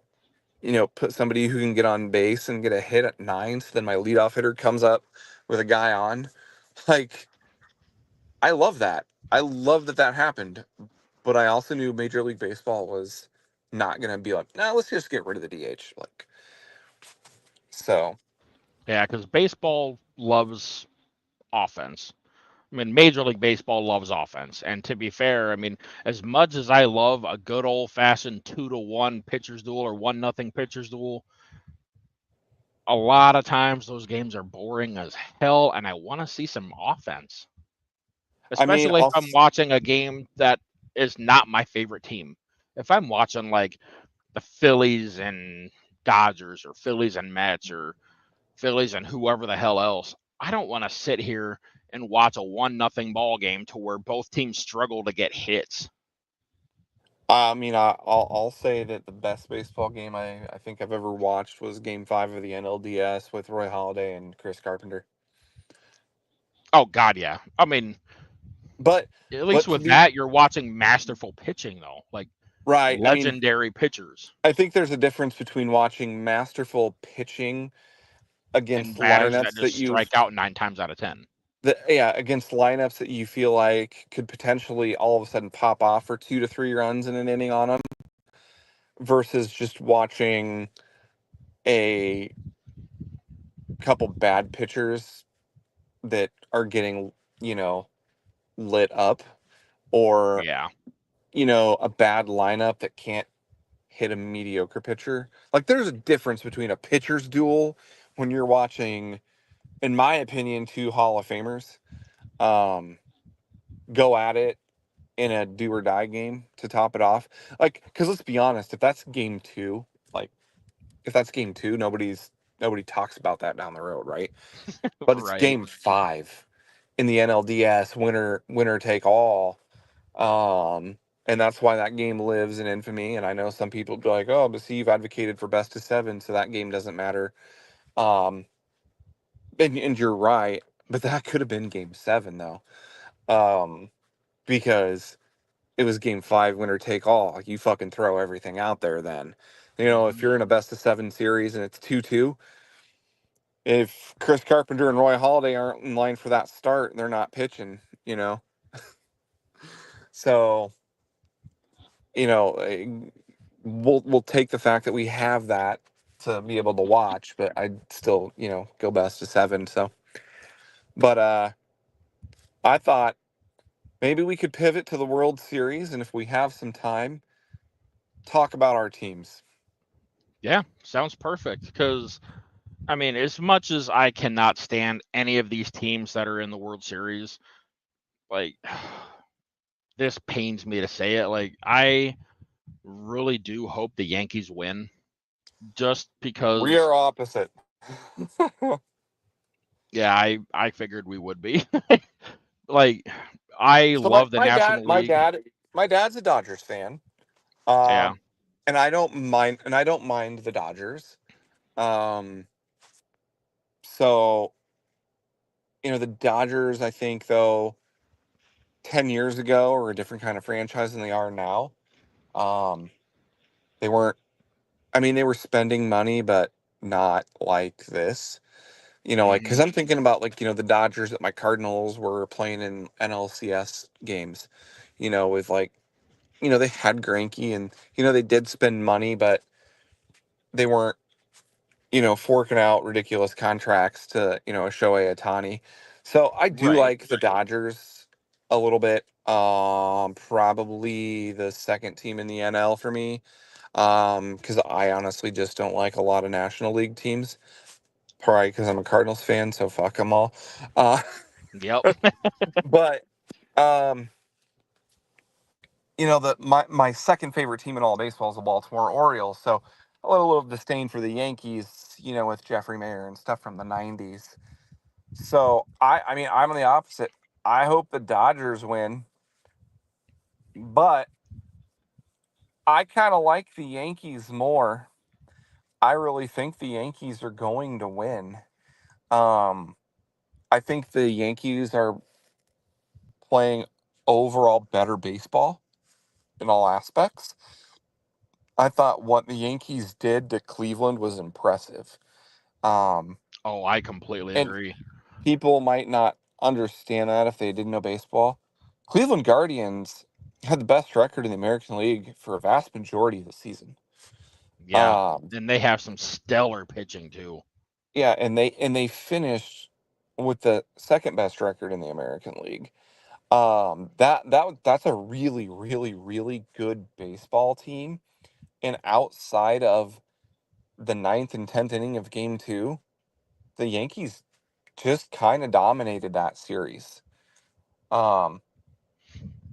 put somebody who can get on base and get a hit at nine, so then my leadoff hitter comes up with a guy on. Like, I love that. I love that that happened. But I also knew Major League Baseball was not gonna be like, no, let's just get rid of the DH. Like, so Yeah, because baseball loves offense. I mean, Major League Baseball loves offense. And to be fair, I mean, as much as I love a good old fashioned 2-1 pitchers duel or 1-0 pitchers duel, a lot of times those games are boring as hell, and I want to see some offense, I mean, especially if I'm watching a game that is not my favorite team. If I'm watching like the Phillies and Dodgers or Phillies and Mets or Phillies and whoever the hell else, I don't want to sit here and watch a 1-0 ball game to where both teams struggle to get hits. I'll say that the best baseball game I think I've ever watched was Game 5 of the NLDS with Roy Halladay and Chris Carpenter. Oh God, yeah. I mean, But at but least to with be that, you're watching masterful pitching though, like right, legendary pitchers I think there's a difference between watching masterful pitching against and batters that lineups that just you've strike out 9 times out of 10. against lineups that you feel like could potentially all of a sudden pop off for 2 to 3 runs in an inning on them, versus just watching a couple bad pitchers that are getting, you know, lit up, or, Yeah, a bad lineup that can't hit a mediocre pitcher. Like, there's a difference between a pitcher's duel when you're watching, in my opinion, two Hall of Famers um, go at it in a do or die game to top it off. Like, because let's be honest, if that's game two, like, if that's game two, nobody talks about that down the road, right? But it's right. game five in the NLDS, winner take all. Um, and that's why that game lives in infamy. And I know some people be like, "Oh, but see, you've advocated for best of seven, so that game doesn't matter." Um, and you're right, but that could have been game seven though, because it was game five, winner take all. Like, you fucking throw everything out there. Then, if Mhm. you're in a best of seven series and it's 2-2, if Chris Carpenter and Roy Halladay aren't in line for that start, they're not pitching. So we'll take the fact that we have that to be able to watch, but I'd still, go best of seven. So, but I thought maybe we could pivot to the World Series, and if we have some time, talk about our teams. Yeah, sounds perfect. Because I mean, as much as I cannot stand any of these teams that are in the World Series, like this pains me to say it. Like I really do hope the Yankees win, just We because. are opposite. Yeah, I figured we would be. Like I So love the National my League. dad, my dad's a Dodgers fan. Yeah, Um, and I don't mind the Dodgers. Um, so the Dodgers, I think, though, 10 years ago are a different kind of franchise than they are now. Um, they weren't, I mean, they were spending money, but not like this. Like, because hmm, I'm thinking about, like, the Dodgers that my Cardinals were playing in NLCS games, with like, they had Greinke, and, they did spend money, but they weren't, forking out ridiculous contracts to, a Shohei Ohtani. So I do right. like the Dodgers a little bit. Probably the second team in the NL for me. Because I honestly just don't like a lot of National League teams. Probably because I'm a Cardinals fan, so fuck them all. Uh, Yep. but Um, my second favorite team in all of baseball is the Baltimore Orioles. So a little disdain for the Yankees, with Jeffrey Mayer and stuff from the '90s. So I mean, I'm on the opposite. I hope the Dodgers win, but I kind of like the Yankees more. I really think the Yankees are going to win. Um, I think the Yankees are playing overall better baseball in all aspects. I thought what the Yankees did to Cleveland was impressive. Um, Oh, I completely and agree. people might not understand that if they didn't know baseball. Cleveland Guardians had the best record in the American League for a vast majority of the season. Yeah. Um, And they have some stellar pitching too. yeah, and they finished with the second best record in the American League. That's a really, really, really good baseball team. And outside of the ninth and 10th inning of Game 2, the Yankees just kind of dominated that series. Um,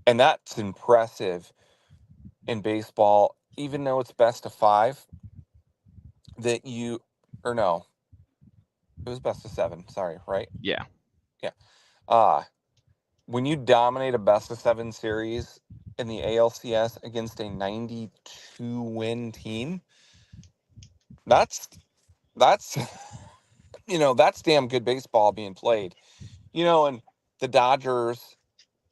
and that's impressive in baseball, even though it's best of 5. That you, or no, it was best of 7. Sorry, right? Yeah. Yeah. Uh, when you dominate a best of 7 series in the ALCS against a 92 win team, that's that's that's damn good baseball being played. And the Dodgers,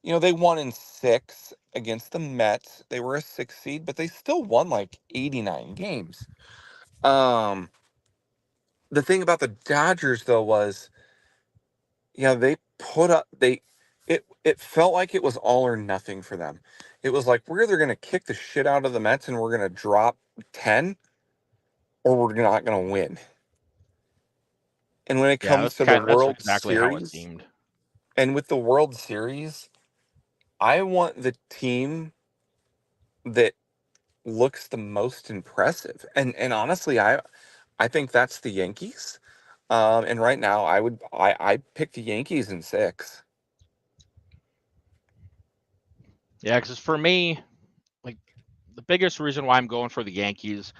they won in 6 against the Mets. They were a 6 seed, but they still won like 89 games. Um, the thing about the Dodgers though was, they put up it felt like it was all or nothing for them. It was like we're either going to kick the shit out of the Mets and we're going to drop 10 or we're not going to win. And when it Yeah, comes to the that's World exactly how it Series, seemed. and with the World Series, I want the team that looks the most impressive. And honestly, I think that's the Yankees. And right now I pick the Yankees in 6. Yeah, because for me, like the biggest reason why I'm going for the Yankees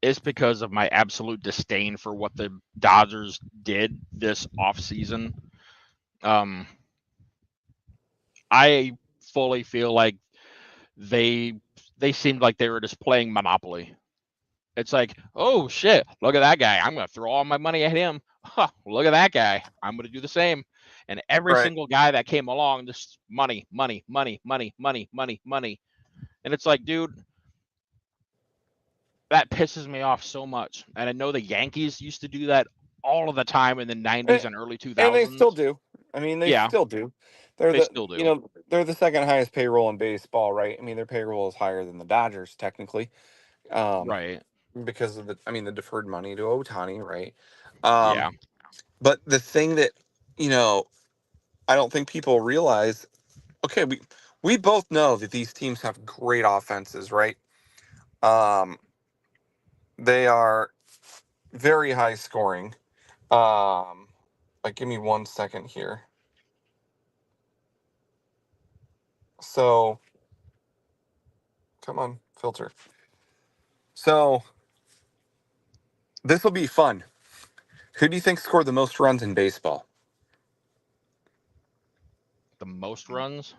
is because of my absolute disdain for what the Dodgers did this offseason. Um, I fully feel like they they seemed like they were just playing Monopoly. It's like, oh shit, look at that guy. I'm gonna throw all my money at him. Huh, look at that guy. I'm gonna do the same. And every Right. single guy that came along, just money, money, money, money, money, money, money. And it's like, dude, that pisses me off so much. And I know the Yankees used to do that all of the time in the And, 90s and early and they still 2000s. do. I mean, they Yeah, still do. They're they the still you do. know they're the second highest payroll in baseball, right? I mean, their payroll is higher than the Dodgers technically, um, Right. because of the deferred money to Otani, right? Um, Yeah. but the thing that you know I don't think people realize. Okay, we both know that these teams have great offenses, right? Um, they are very high scoring. Give me 1 second here. So, come on, filter. So, this will be fun. Who do you think scored the most runs in baseball? The most runs.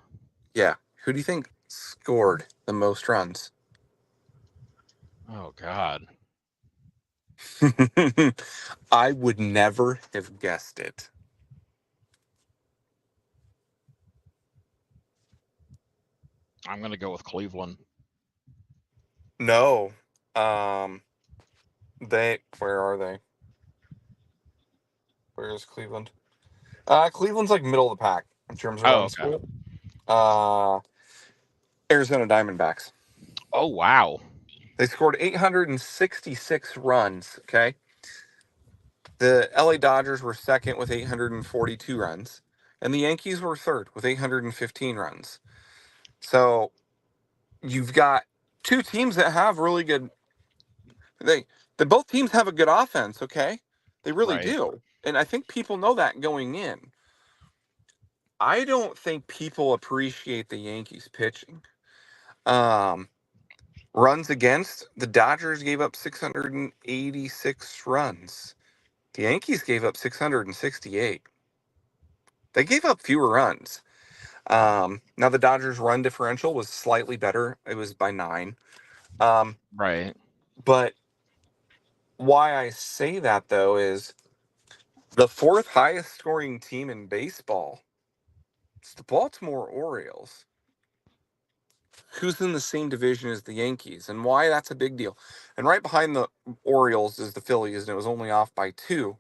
Yeah. Who do you think scored the most runs? Oh God. I would never have guessed it. I'm gonna go with Cleveland. No. Where are they? Where is Cleveland? Cleveland's like middle of the pack in terms of Oh, run okay. score. Uh, Arizona Diamondbacks. Oh wow. They scored 866 runs. Okay. The LA Dodgers were second with 842 runs, and the Yankees were third with 815 runs. So you've got two teams that have really good. They, both teams have a good offense. Okay, they really Right. do, and I think people know that going in. I don't think people appreciate the Yankees pitching. Um, Runs against, the Dodgers gave up 686 runs. The Yankees gave up 668. They gave up fewer runs. Now the Dodgers' run differential was slightly better. It was by 9. Right. But why I say that though is the fourth highest scoring team in baseball. It's the Baltimore Orioles, who's in the same division as the Yankees, and why that's a big deal. And right behind the Orioles is the Phillies, and it was only off by 2.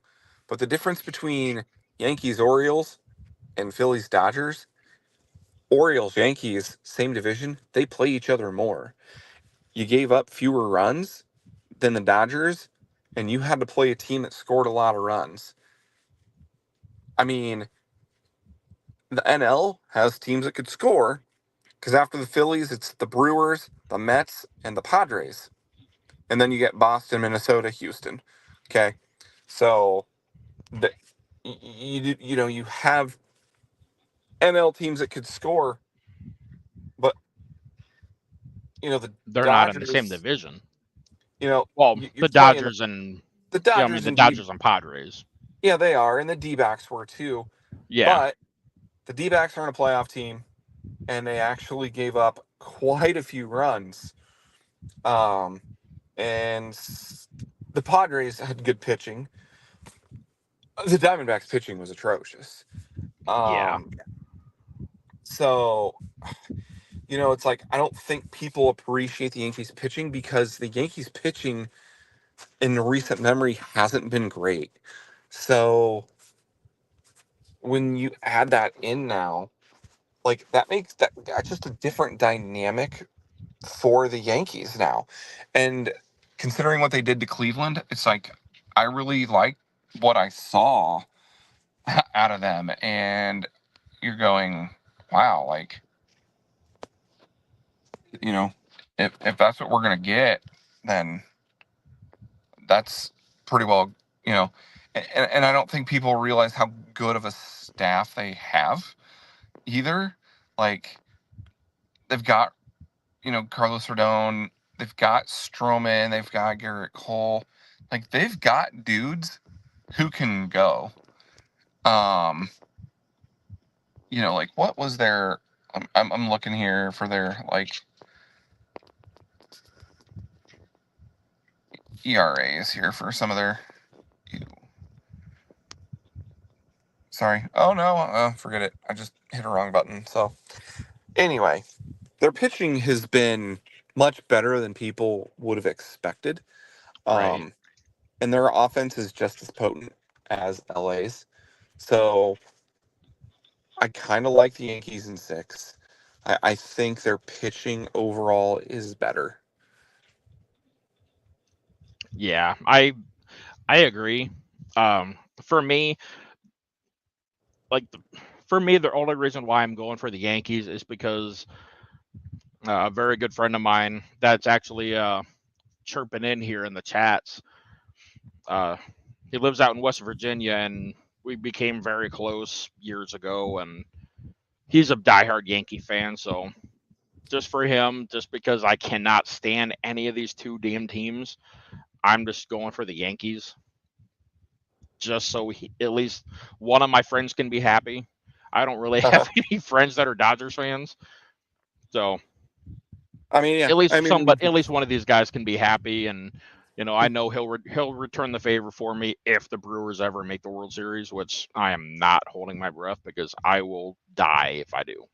But the difference between Yankees Orioles and Phillies Dodgers, Orioles Yankees, same division, they play each other more. You gave up fewer runs than the Dodgers, and you had to play a team that scored a lot of runs. I mean, the NL has teams that could score because after the Phillies, it's the Brewers, the Mets, and the Padres. And then you get Boston, Minnesota, Houston. Okay. So, the, you know, you have NL teams that could score, but, you know, the They're not in the same Dodgers, division. you know, Well, you're the playing Dodgers and the yeah, I mean Dodgers the and D. Dodgers and Padres. Yeah, they are. And the D backs were too. Yeah. But the D backs aren't a playoff team, and they actually gave up quite a few runs. Um, and the Padres had good pitching. The Diamondbacks pitching was atrocious. Yeah. Um, so you know, it's like I don't think people appreciate the Yankees pitching because the Yankees pitching in recent memory hasn't been great. So when you add that in now, like that makes that's just a different dynamic for the Yankees now. And considering what they did to Cleveland, it's like I really like what I saw out of them. And you're going, wow, like, you know, if that's what we're gonna get, then that's pretty well, you know, and I don't think people realize how good of a staff they have either. Like they've got, you know, Carlos Rodon, they've got Stroman, they've got Garrett Cole, like they've got dudes who can go. Um, you know, like what was their? I'm looking here for their like ERAs here for some of their. Sorry. Oh no, forget it. I just hit a wrong button. So anyway, their pitching has been much better than people would have expected. Right. Um, and their offense is just as potent as LA's. So I kind of like the Yankees in 6. I think their pitching overall is better. Yeah. I agree. For me, like for me, the only reason why I'm going for the Yankees is because a very good friend of mine that's actually chirping in here in the chats. Uh, he lives out in West Virginia, and we became very close years ago. And he's a diehard Yankee fan, so just for him, just because I cannot stand any of these two damn teams, I'm just going for the Yankees. Just so at least one of my friends can be happy. I don't really have any friends that are Dodgers fans, so I mean, yeah. I mean, at least one of these guys can be happy, and I know he'll return the favor for me if the Brewers ever make the World Series, which I am not holding my breath because I will die if I do.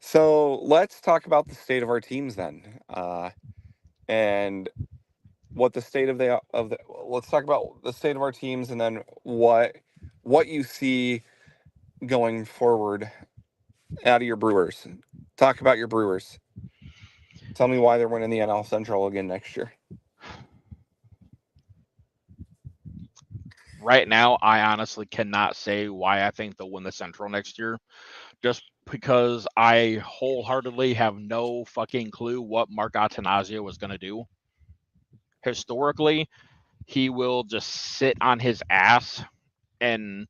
so let's talk about the state of our teams then, and what the state of the. Let's talk about the state of our teams, and then what you see going forward out of your Brewers. Talk about your Brewers. Tell me why they're winning the NL Central again next year. Right now, I honestly cannot say why I think they'll win the Central next year, just because I wholeheartedly have no fucking clue what Mark Attanasio was going to do. Historically, he will just sit on his ass and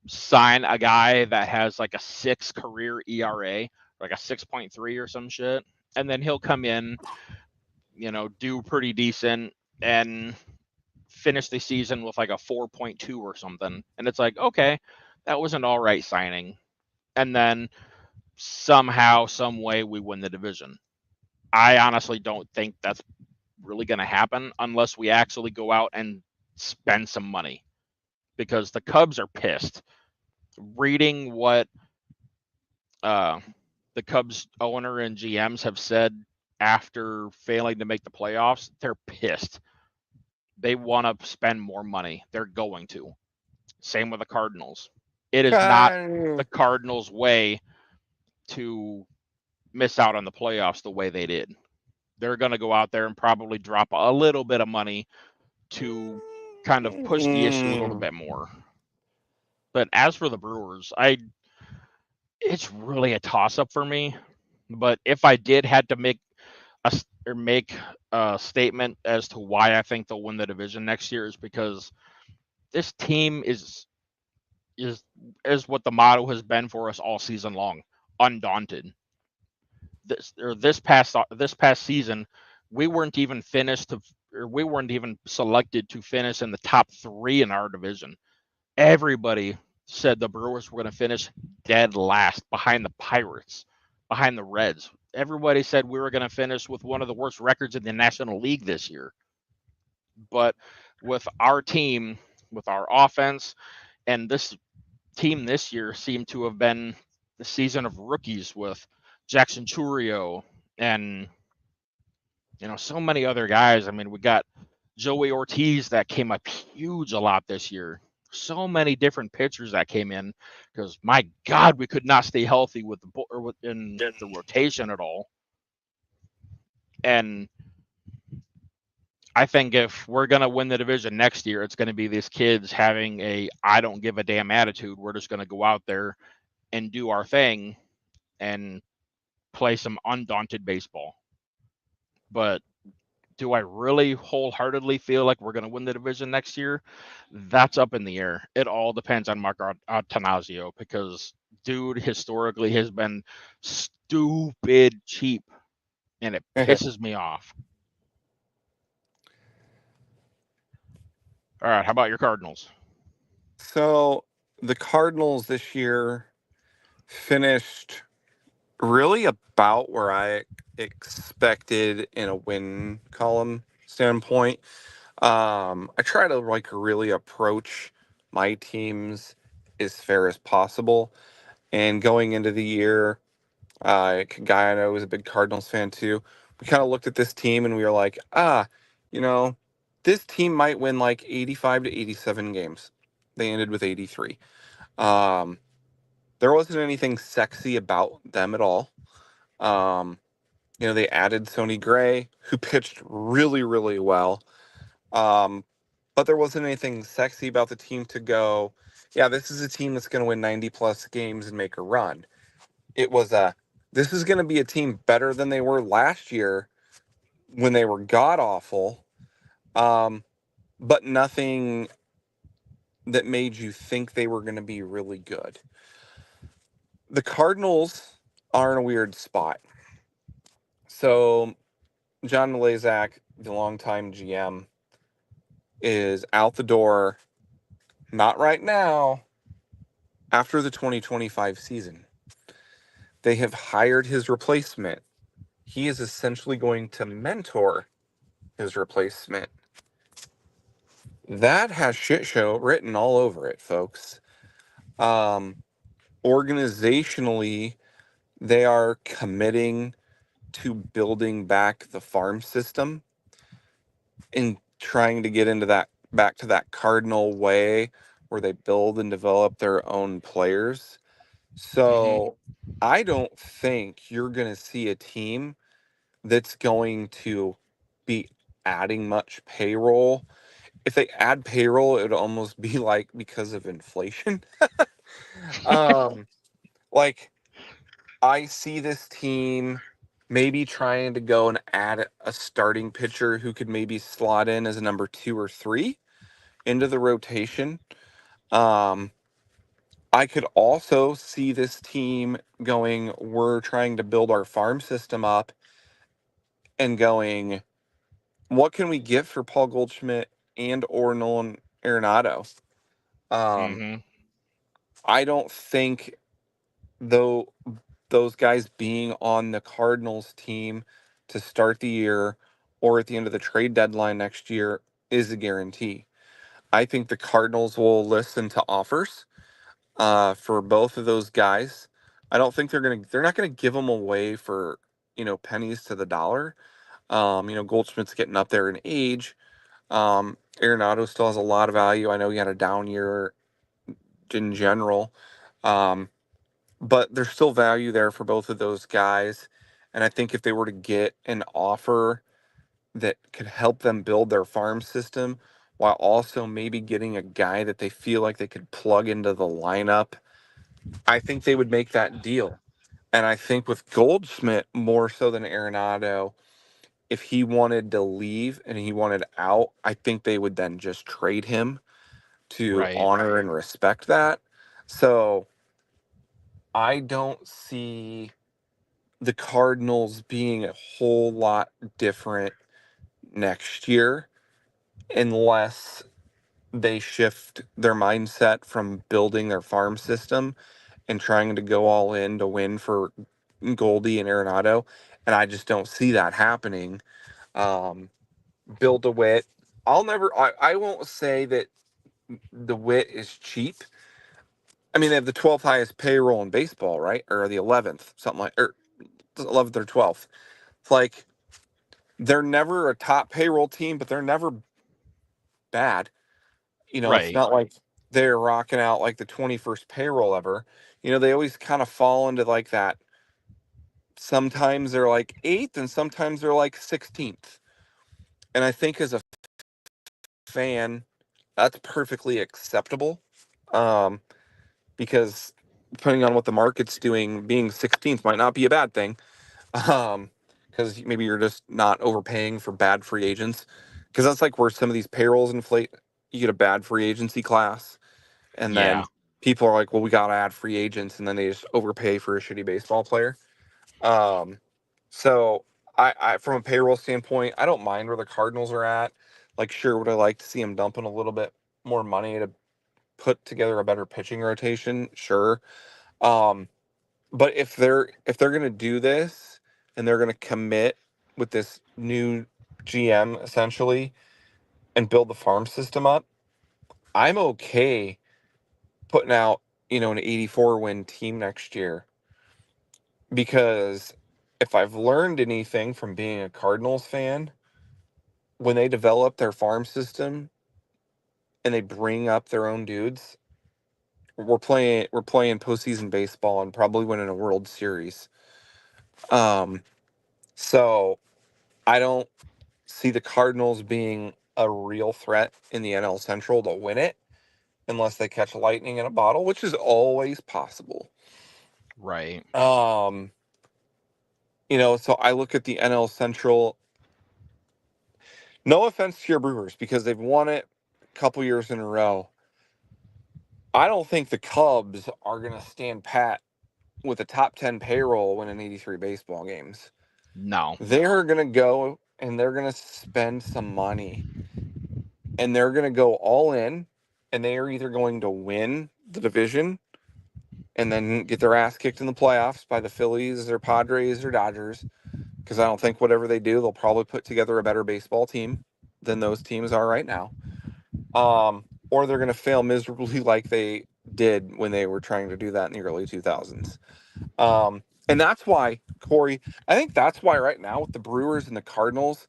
sign a guy that has like a 6 career ERA, like a 6.3 or some shit, and then he'll come in, do pretty decent and finish the season with like a 4.2 or something. And it's like, okay, that was an all right signing. And then somehow, some way, we win the division. I honestly don't think that's really going to happen unless we actually go out and spend some money because the Cubs are pissed. Reading what uh, the Cubs owner and GMs have said after failing to make the playoffs, they're pissed. They want to spend more money. They're going to. Same with the Cardinals. It is not the Cardinals' way to miss out on the playoffs the way they did. They're going to go out there and probably drop a little bit of money to kind of push the issue a little bit more. But as for the Brewers, it's really a toss up for me. But if I did had to make a statement as to why I think they'll win the division next year is because this team is what the motto has been for us all season long, undaunted. This past season, we weren't even we weren't even selected to finish in the top 3 in our division. Everybody said the Brewers were going to finish dead last behind the Pirates, behind the Reds. Everybody said we were going to finish with one of the worst records in the National League this year. But with our team, with our offense, and this team this year seemed to have been the season of rookies with Jackson Churio and so many other guys. I mean, we got Joey Ortiz that came up huge a lot this year. So many different pitchers that came in because my God, we could not stay healthy with in the rotation at all. And I think if we're gonna win the division next year, it's gonna be these kids having a I don't give a damn attitude. We're just gonna go out there and do our thing and play some undaunted baseball. But do I really wholeheartedly feel like we're going to win the division next year? That's up in the air. It all depends on Mark Attanasio because dude historically has been stupid cheap, and it pisses me off. All right, how about your Cardinals? So the Cardinals this year finished really about where I expected in a win column standpoint. I try to like really approach my teams as fair as possible. And going into the year, a guy I know is a big Cardinals fan too. We kind of looked at this team and we were like, you know, this team might win like 85 to 87 games. They ended with 83. Um, there wasn't anything sexy about them at all. Um, they added Sonny Gray, who pitched really, really well. But there wasn't anything sexy about the team to go, yeah, this is a team that's going to win 90 plus games and make a run. It was this is going to be a team better than they were last year when they were god awful, but nothing that made you think they were going to be really good. The Cardinals are in a weird spot. So John Malazak, the longtime GM, is out the door, not right now, after the 2025 season. They have hired his replacement. He is essentially going to mentor his replacement. That has shit show written all over it, folks. Organizationally, they are committing to building back the farm system and trying to get into that back to that Cardinal way where they build and develop their own players. So I don't think you're going to see a team that's going to be adding much payroll. If they add payroll, it would almost be like because of inflation. Like I see this team maybe trying to go and add a starting pitcher who could maybe slot in as a number 2 or 3 into the rotation. Um, I could also see this team going, we're trying to build our farm system up and going, what can we get for Paul Goldschmidt and or Nolan Arenado? Um, Mm-hmm. I don't think though those guys being on the Cardinals team to start the year or at the end of the trade deadline next year is a guarantee. I think the Cardinals will listen to offers for both of those guys. I don't think they're not gonna give them away for pennies to the dollar. Goldschmidt's getting up there in age. Arenado still has a lot of value. I know he had a down year in general. Um, but there's still value there for both of those guys. And I think if they were to get an offer that could help them build their farm system while also maybe getting a guy that they feel like they could plug into the lineup, I think they would make that deal. And I think with Goldschmidt more so than Arenado, if he wanted to leave and he wanted out, I think they would then just trade him to Right. honor and respect that. So I don't see the Cardinals being a whole lot different next year unless they shift their mindset from building their farm system and trying to go all in to win for Goldie and Arenado. And I just don't see that happening. Bill DeWitt, I won't say that DeWitt is cheap. I mean, they have the 12th highest payroll in baseball, right? Or the 11th, something like, or 11th or 12th. It's like, they're never a top payroll team, but they're never bad. It's Right. not like they're rocking out like the 21st payroll ever. They always kind of fall into like that. Sometimes they're like 8th and sometimes they're like 16th. And I think as a fan, that's perfectly acceptable. Um, because depending on what the market's doing, being 16th might not be a bad thing. Um, because maybe you're just not overpaying for bad free agents. Because that's like where some of these payrolls inflate. You get a bad free agency class, and Yeah. then people are like, "Well, we gotta add free agents," and then they just overpay for a shitty baseball player. Um, so I from a payroll standpoint, I don't mind where the Cardinals are at. Like, sure, would I like to see them dumping a little bit more money to put together a better pitching rotation? Sure. Um, but if they're gonna do this and they're gonna commit with this new GM essentially and build the farm system up, I'm okay putting out an 84 win team next year because if I've learned anything from being a Cardinals fan, when they develop their farm system and they bring up their own dudes, we're playing postseason baseball and probably winning a World Series. Um, so I don't see the Cardinals being a real threat in the NL Central to win it unless they catch lightning in a bottle, which is always possible. Right. Um, so I look at the NL Central. No offense to your Brewers because they've won it a couple years in a row. I don't think the Cubs are going to stand pat with a top 10 payroll winning 83 baseball games. No. They're going to go and they're going to spend some money and they're going to go all in and they are either going to win the division and then get their ass kicked in the playoffs by the Phillies or Padres or Dodgers because I don't think whatever they do, they'll probably put together a better baseball team than those teams are right now. Or they're going to fail miserably like they did when they were trying to do that in the early 2000s. And that's why, Corey, I think that's why right now with the Brewers and the Cardinals,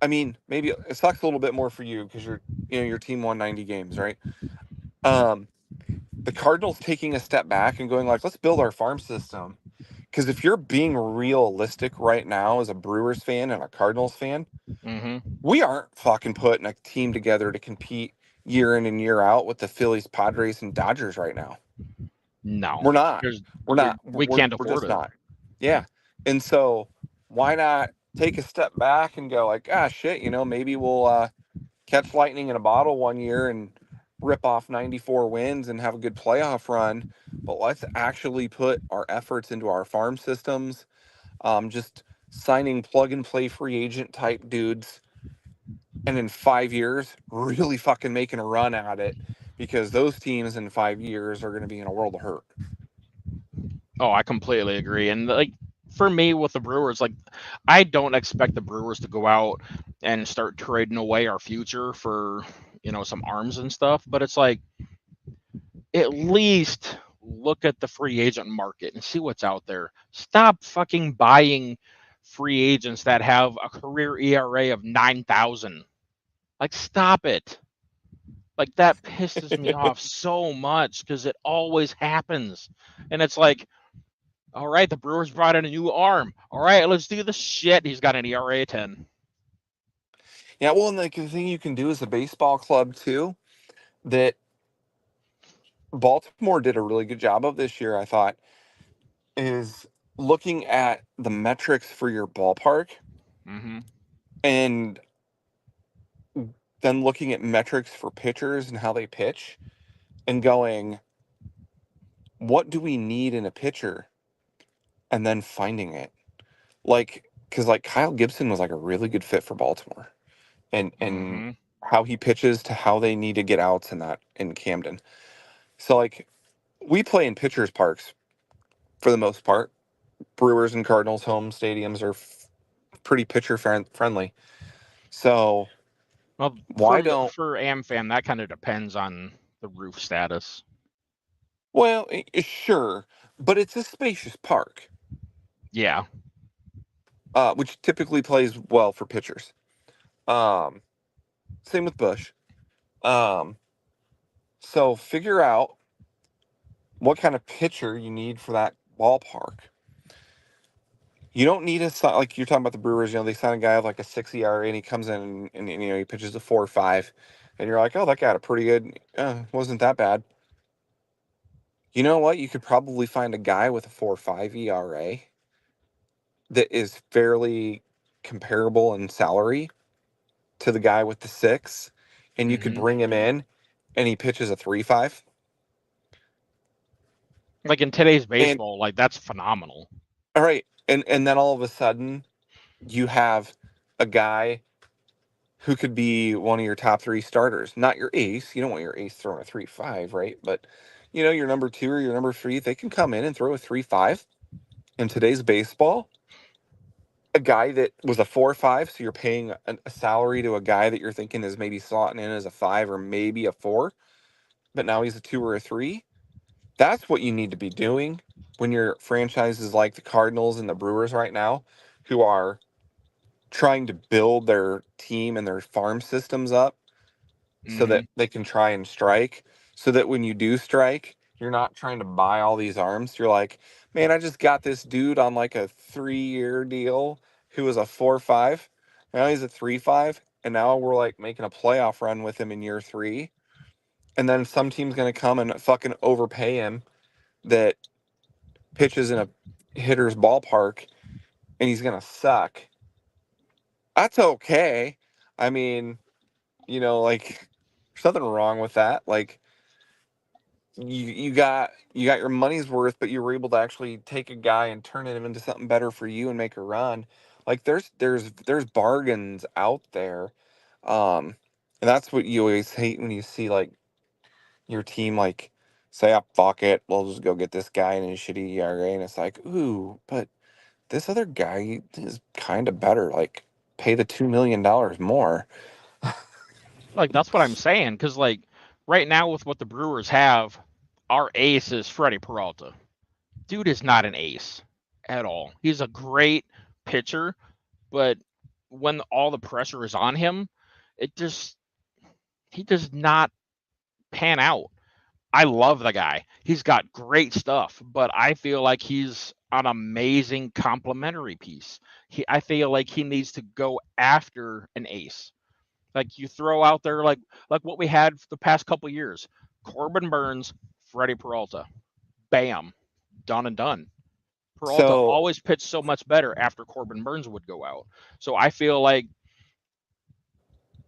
I mean, maybe it sucks a little bit more for you because your team won 90 games, right? Um, the Cardinals taking a step back and going like, let's build our farm system. Because if you're being realistic right now as a Brewers fan and a Cardinals fan, Mm-hmm. we aren't fucking putting a team together to compete year in and year out with the Phillies, Padres, and Dodgers right now. No. We're not. There's We're not. we We're, can't we're afford just it. not. Yeah. And so why not take a step back and go like, ah, shit, maybe we'll catch lightning in a bottle one year and rip off 94 wins and have a good playoff run, but let's actually put our efforts into our farm systems. Just signing plug and play free agent type dudes, and in 5 years, really fucking making a run at it, because those teams in 5 years are going to be in a world of hurt. Oh, I completely agree. And like for me with the Brewers, like I don't expect the Brewers to go out and start trading away our future for, some arms and stuff, but it's like at least look at the free agent market and see what's out there. Stop fucking buying free agents that have a career ERA of 9,000. Like stop it. Like that pisses me off so much because it always happens. And it's like, all right, the Brewers brought in a new arm. All right, let's do the shit. He's got an ERA 10. Yeah, well, and the thing you can do as a baseball club too, that Baltimore did a really good job of this year, I thought, is looking at the metrics for your ballpark Mm-hmm. and then looking at metrics for pitchers and how they pitch and going, what do we need in a pitcher? And then finding it. Like, because like Kyle Gibson was like a really good fit for Baltimore, and Mm-hmm. how he pitches to how they need to get outs in that in Camden. So like we play in pitchers parks for the most part. Brewers and Cardinals home stadiums are pretty pitcher friendly. So Well, why don't for AmFam, that kind of depends on the roof status. well sure, but it's a spacious park, Yeah. which typically plays well for pitchers. Um, Same with Bush. Um, so figure out what kind of pitcher you need for that ballpark. You don't need like you're talking about the Brewers. They sign a guy with like a 6 ERA and he comes in and he pitches a 4.5, and you're like, oh, that guy had a pretty good. Wasn't that bad. You know what? You could probably find a guy with a 4.5 ERA that is fairly comparable in salary to the guy with the 6, and you could Mm-hmm. bring him in, and he pitches a 3.5. Like in today's And baseball, like that's phenomenal. all right, and then all of a sudden you have a guy who could be one of your top 3 starters, not your ace. You don't want your ace throwing a 3.5, right? But your number 2 or your number 3, they can come in and throw a 3.5. In today's baseball, a guy that was a 4.5, so you're paying a salary to a guy that you're thinking is maybe slotting in as a 5 or maybe a 4, but now he's a 2 or a 3. That's what you need to be doing when your franchises like the Cardinals and the Brewers right now, who are trying to build their team and their farm systems up so Mm-hmm. that they can try and strike. So that when you do strike, you're not trying to buy all these arms. You're like, man, I just got this dude on like a 3-year deal who was a 4.5. Now he's a 3.5. And now we're like making a playoff run with him in year 3. And then some team's going to come and fucking overpay him that pitches in a hitter's ballpark, and he's going to suck. That's okay. I mean, like there's nothing wrong with that. Like you got your money's worth, but you were able to actually take a guy and turn him into something better for you and make a run. Like there's bargains out there. Um and that's what you always hate when you see like your team like say, oh, fuck it, we'll just go get this guy in his shitty ERA, and it's like, ooh, but this other guy is kind of better. Like pay the $2 million more. Like that's what I'm saying. Because like right now with what the Brewers have, our ace is Freddie Peralta. Dude is not an ace at all. He's a great pitcher, but when all the pressure is on him, it just he does not pan out. I love the guy. He's got great stuff, but I feel like he's an amazing complementary piece. I feel like he needs to go after an ace. Like you throw out there like what we had for the past couple years. Corbin Burns, Freddie Peralta. Bam. Done and done. Peralta So always pitched so much better after Corbin Burns would go out. So I feel like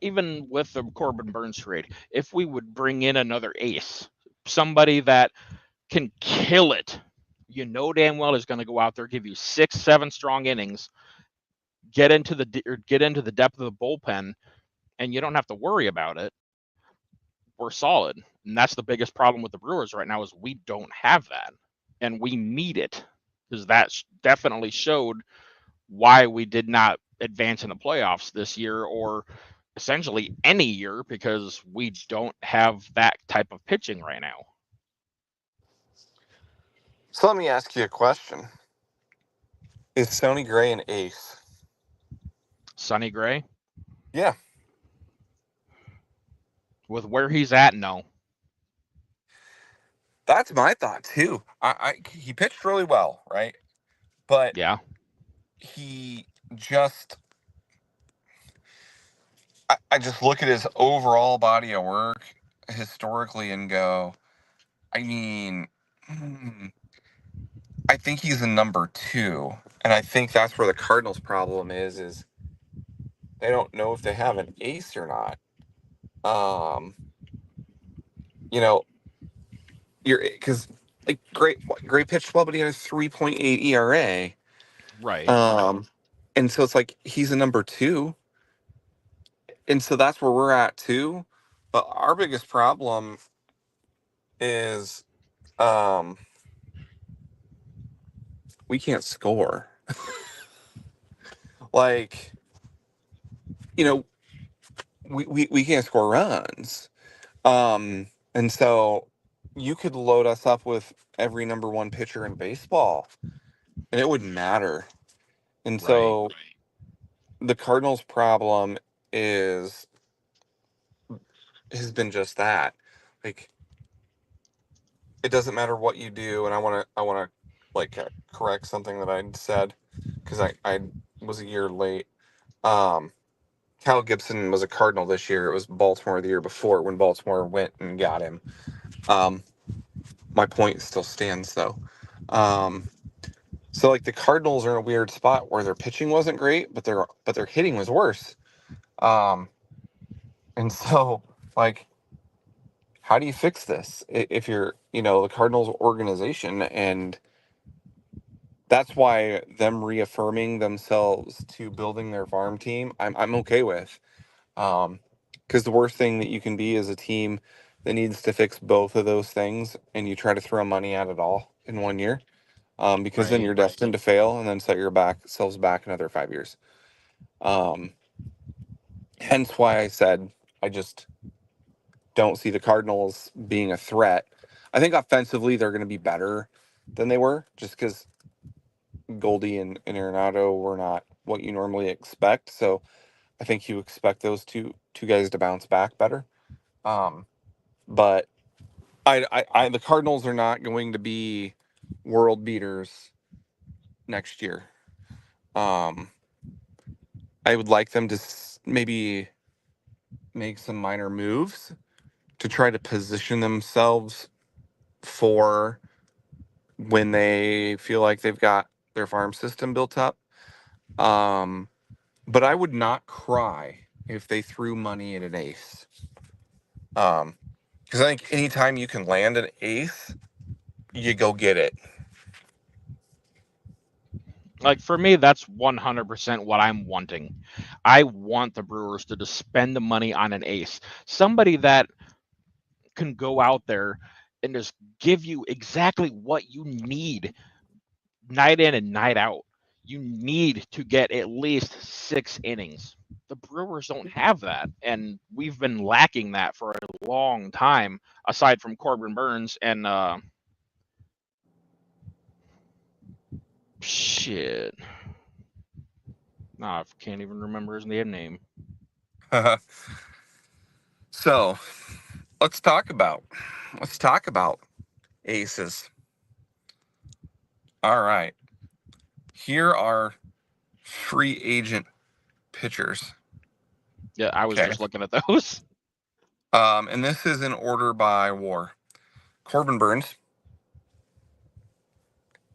even with the Corbin Burnes trade, if we would bring in another ace, somebody that can kill it, you know damn well is going to go out there, give you 6, 7 strong innings, get into the depth of the bullpen, and you don't have to worry about it. We're solid, and that's the biggest problem with the Brewers right now is we don't have that, and we need it because that definitely showed why we did not advance in the playoffs this year or essentially any year because we don't have that type of pitching right now. So let me ask you a question. Is Sonny Gray an ace? Sonny Gray, Yeah. with where he's at, no. That's my thought too. He pitched really well, right? But Yeah, he just I just look at his overall body of work historically and go, I mean, I think he's a number 2. And I think that's where the Cardinals' problem is they don't know if they have an ace or not. You know, you're because like great pitched well, but he had a 3.8 ERA. right, And so it's like he's a number 2. And so that's where we're at too. But our biggest problem is we can't score. Like, we can't score runs. And so you could load us up with every number 1 pitcher in baseball and it wouldn't matter. And right, so the Cardinals' problem is has been just that. Like, it doesn't matter what you do, and I want to like correct something that I said because I was a year late. Um, Cal Gibson was a Cardinal this year. It was Baltimore the year before when Baltimore went and got him. Um, my point still stands though. Um, so like the Cardinals are in a weird spot where their pitching wasn't great, but their hitting was worse. Um, and so like how do you fix this if you're the Cardinals organization? And that's why them reaffirming themselves to building their farm team I'm okay with, because the worst thing that you can be is a team that needs to fix both of those things and you try to throw money at it all in one year, because then right. you're destined to fail and then set yourselves back another 5 years. um, Hence why I said I just don't see the Cardinals being a threat. I think offensively they're going to be better than they were just because Goldie and Arenado were not what you normally expect. So I think you expect those two guys to bounce back better. Um, but the Cardinals are not going to be world beaters next year. Um, I would like them to maybe make some minor moves to try to position themselves for when they feel like they've got their farm system built up. But I would not cry if they threw money at an ace. Because I think anytime you can land an ace, you go get it. Like for me, that's 100% what I'm wanting. I want the Brewers to just spend the money on an ace, somebody that can go out there and just give you exactly what you need night in and night out. You need to get at least 6 innings. The Brewers don't have that, and we've been lacking that for a long time. Aside from Corbin Burnes and shit, no, I can't even remember his damn name. So let's talk about aces. All right. Here are free agent pitchers. Yeah, I was Okay. just looking at those. And this is in order by WAR. Corbin Burnes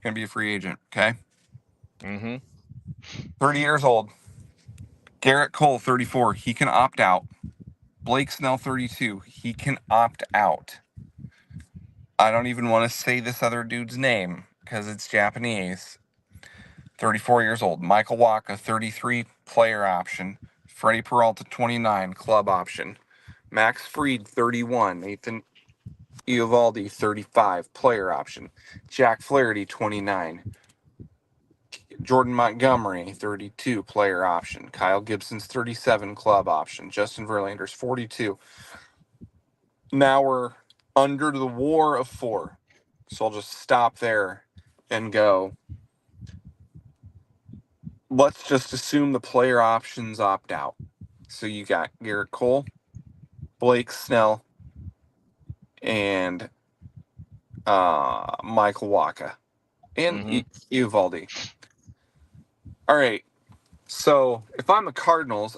gonna be a free agent. Okay. Mm-hmm. 30 years old. Garrett Cole, 34. He can opt out. Blake Snell, 32. He can opt out. I don't even want to say this other dude's name because it's Japanese. 34 years old. Michael Waka, 33, player option. Freddie Peralta, 29, club option. Max Fried, 31. Nathan Eovaldi, 35, player option. Jack Flaherty, 29. Jordan Montgomery, 32, player option. Kyle Gibson's 37, club option. Justin Verlander's 42. Now we're under the war of 4. So I'll just stop there and go. Let's just assume the player options opt out. So you got Garrett Cole, Blake Snell, and Michael Waka, and Eovaldi. All right. So if I'm the Cardinals,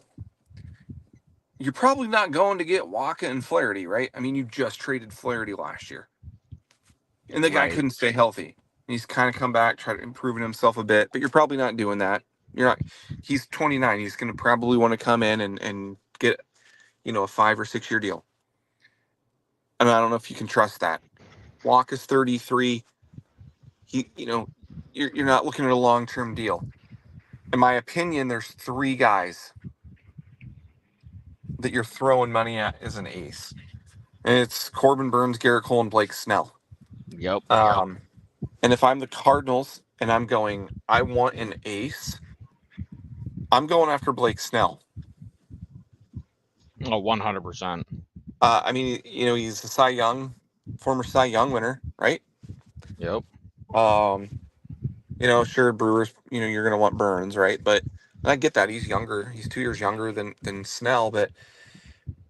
you're probably not going to get Waka and Flaherty, right? I mean, you just traded Flaherty last year, and the guy couldn't stay healthy. He's kind of come back, tried to improving himself a bit, but you're probably not doing that. You're not. He's 29. He's going to probably want to come in and get, a 5 or 6 year deal. And I don't know if you can trust that. Waka's 33. You're not looking at a long term deal. In my opinion, there's 3 guys that you're throwing money at as an ace. And it's Corbin Burnes, Garrett Cole, and Blake Snell. Yep. And if I'm the Cardinals and I'm going, I want an ace, I'm going after Blake Snell. Oh, 100%. I mean, he's a former Cy Young winner, right? Yep. Sure, Brewers, you're going to want Burnes, right? But I get that. He's younger. He's 2 years younger than Snell, but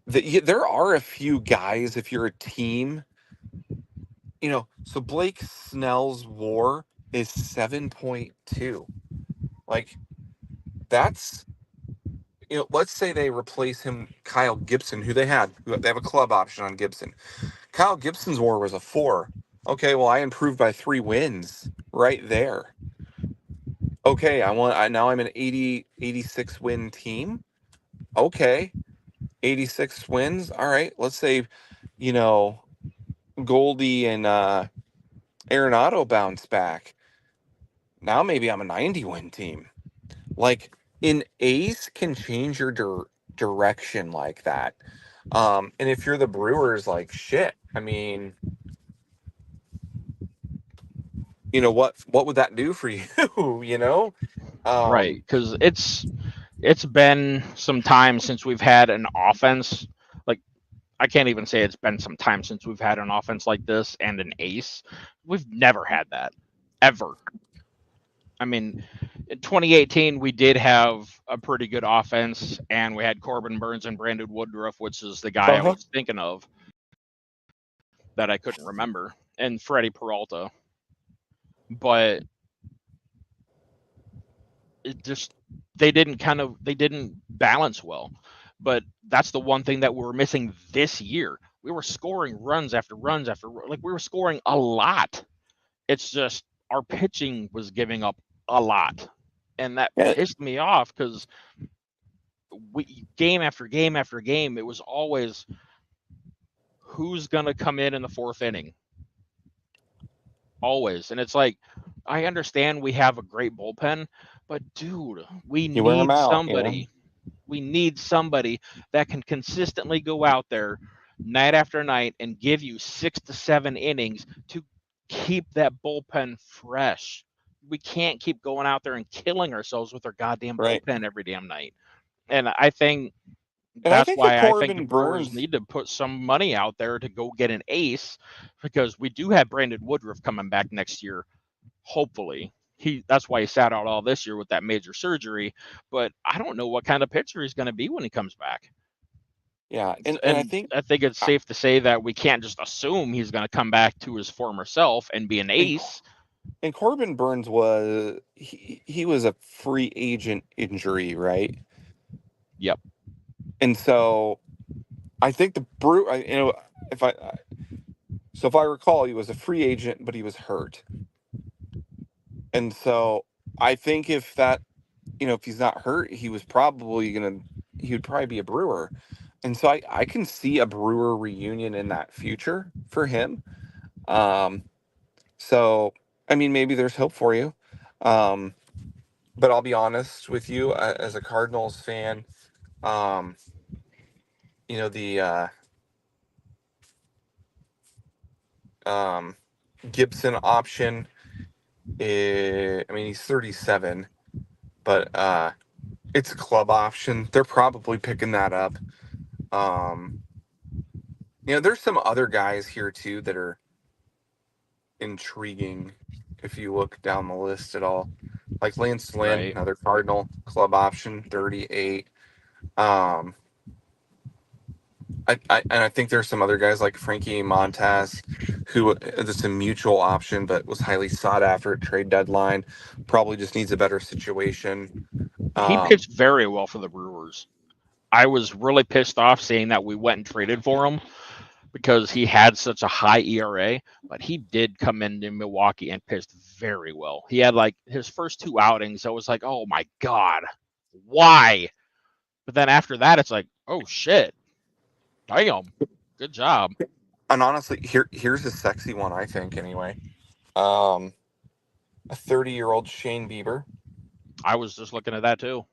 there are a few guys, if you're a team, so Blake Snell's WAR is 7.2. Like, that's, let's say they replace him, Kyle Gibson, who they have a club option on Gibson. Kyle Gibson's WAR was a 4. Okay, well, I improved by 3 wins right there. Okay, now I'm an 86 win team. Okay, 86 wins. All right, let's say, Goldie and Arenado bounce back. Now maybe I'm a 90 win team. Like, an ace can change your direction like that. And if you're the Brewers, like, shit, I mean, what would that do for you? Right, because it's been some time since we've had an offense. Like, I can't even say it's been some time since we've had an offense like this and an ace. We've never had that, ever. I mean, in 2018, we did have a pretty good offense, and we had Corbin Burnes and Brandon Woodruff, which is the guy I was thinking of that I couldn't remember, and Freddie Peralta. But they didn't balance well. But that's the one thing that we were missing this year. We were scoring runs after runs after, like, we were scoring a lot. It's just our pitching was giving up a lot, and that pissed me off because game after game after game, it was always who's gonna come in the 4th inning. Always. And it's like, I understand we have a great bullpen, but dude, we need somebody. We need somebody that can consistently go out there night after night and give you 6 to 7 innings to keep that bullpen fresh. We can't keep going out there and killing ourselves with our goddamn bullpen every damn night. And I think that's why I think the Brewers need to put some money out there to go get an ace, because we do have Brandon Woodruff coming back next year, hopefully. That's why he sat out all this year with that major surgery, but I don't know what kind of pitcher he's going to be when he comes back. Yeah, and I think it's safe to say that we can't just assume he's going to come back to his former self and be an ace. And Corbin Burnes was he was a free agent injury, right? Yep. And so I think the if I recall, he was a free agent, but he was hurt. And so I think if that, if he's not hurt, he would probably be a Brewer. And so I can see a Brewer reunion in that future for him. So, I mean, maybe there's hope for you. Um, but I'll be honest with you, as a Cardinals fan, um, the um, Gibson option I mean, he's 37, but it's a club option. They're probably picking that up. Um, there's some other guys here too that are intriguing if you look down the list at all. Like Lance Lynn, Right. another Cardinal club option, 38. Um, I think there's some other guys like Frankie Montez, who it's a mutual option, but was highly sought after at trade deadline. Probably just needs a better situation. He Um, pitched very well for the Brewers. I was really pissed off seeing that we went and traded for him because he had such a high ERA, but he did come into Milwaukee and pitched very well. He had like his first 2 outings. I was like, oh my God, why? But then after that, it's like, oh shit, damn, good job. and honestly, here's a sexy one, I think, anyway. A 30-year-old Shane Bieber. I was just looking at that too.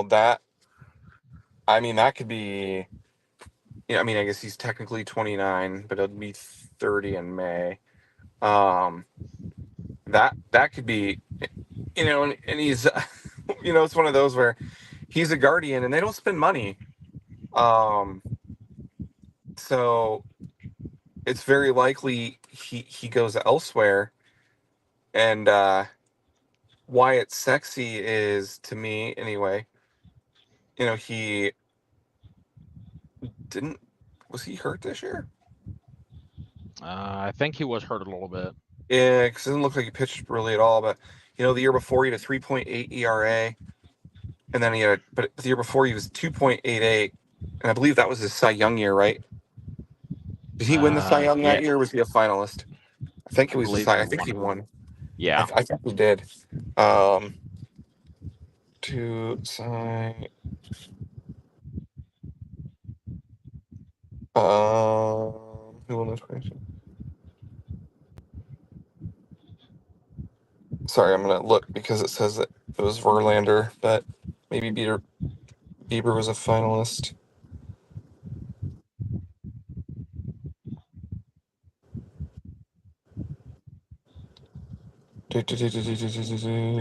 That, I mean, that could be, I mean, I guess he's technically 29, but it'll be 30 in May. That could be, and he's, it's one of those where he's a Guardian and they don't spend money. So it's very likely he goes elsewhere. And why it's sexy is, to me anyway, he didn't, was he hurt this year? I think he was hurt a little bit. Yeah, because it doesn't look like he pitched really at all. But the year before he had a 3.8 ERA, and then but the year before he was 2.88, and I believe that was his Cy Young year, right? Did he win the Cy Young Yeah, that year? Or was he a finalist? I think I it was the believe Cy. he I think won he it. won. Yeah. I think he did. To Cy. Who won this question? Sorry, I'm gonna look because it says that it was Verlander, but maybe Bieber was a finalist.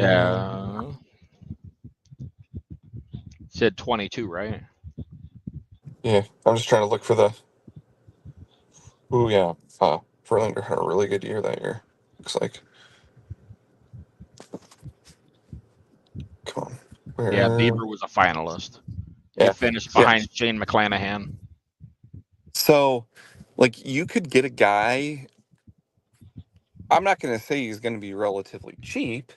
Yeah. Said 22, right? Yeah, I'm just trying to look for the. Oh yeah, Verlander had a really good year that year. Looks like. Come on, Yeah, where? Bieber was a finalist. He Yeah, finished yeah. behind Shane McClanahan. So, like, you could get a guy. I'm not going to say he's going to be relatively cheap,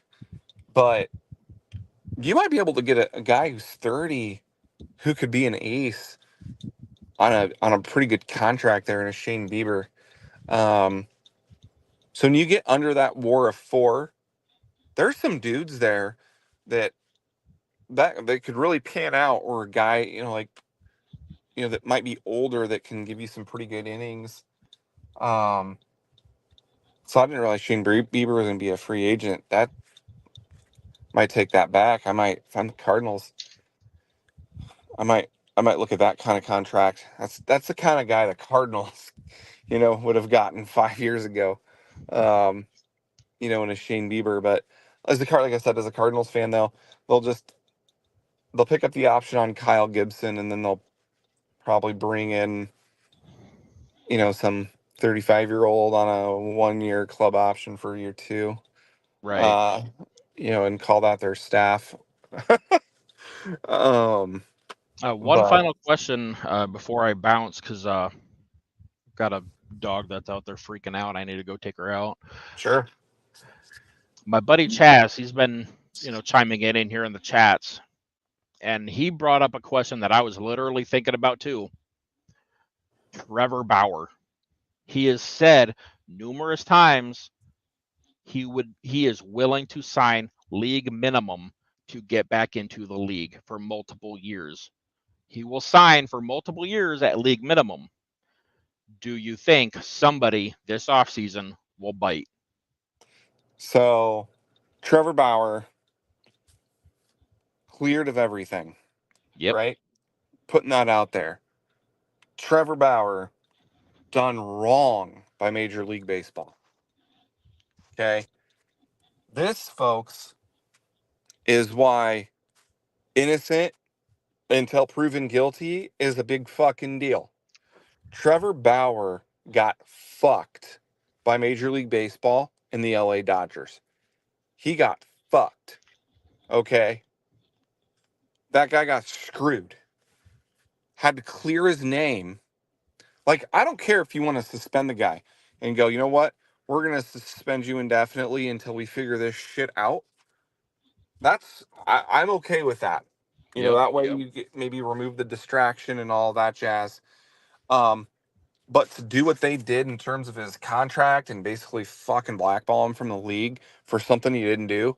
but you might be able to get a guy who's 30 who could be an ace on a pretty good contract there in a Shane Bieber. So when you get under that war of 4, there's some dudes there that they could really pan out, or a guy, that might be older that can give you some pretty good innings. So I didn't realize Shane Bieber was going to be a free agent. That might take that back. If I'm the Cardinals, I might look at that kind of contract. That's the kind of guy the Cardinals, would have gotten 5 years ago. In a Shane Bieber. But like I said, as a Cardinals fan, they'll pick up the option on Kyle Gibson, and then they'll probably bring in, some 35-year-old on a 1-year club option for year 2. Right. And call that their staff. um, One but final question before I bounce, because got a dog that's out there freaking out. I need to go take her out. sure. My buddy Chaz, he's been, chiming in here in the chats, and he brought up a question that I was literally thinking about too. Trevor Bauer. He has said numerous times he is willing to sign league minimum to get back into the league for multiple years. He will sign for multiple years at league minimum. Do you think somebody this offseason will bite? So, Trevor Bauer, cleared of everything, Yep. right? Putting that out there. Trevor Bauer, done wrong by Major League Baseball. Okay? This, folks, is why innocent until proven guilty is a big fucking deal. Trevor Bauer got fucked by Major League Baseball and the LA Dodgers. He got fucked. Okay? That guy got screwed. Had to clear his name. Like, I don't care if you want to suspend the guy and go, you know what? We're going to suspend you indefinitely until we figure this shit out. I'm okay with that. You know, Yep. that way you get, maybe remove the distraction and all that jazz. But to do what they did in terms of his contract and basically fucking blackball him from the league for something he didn't do,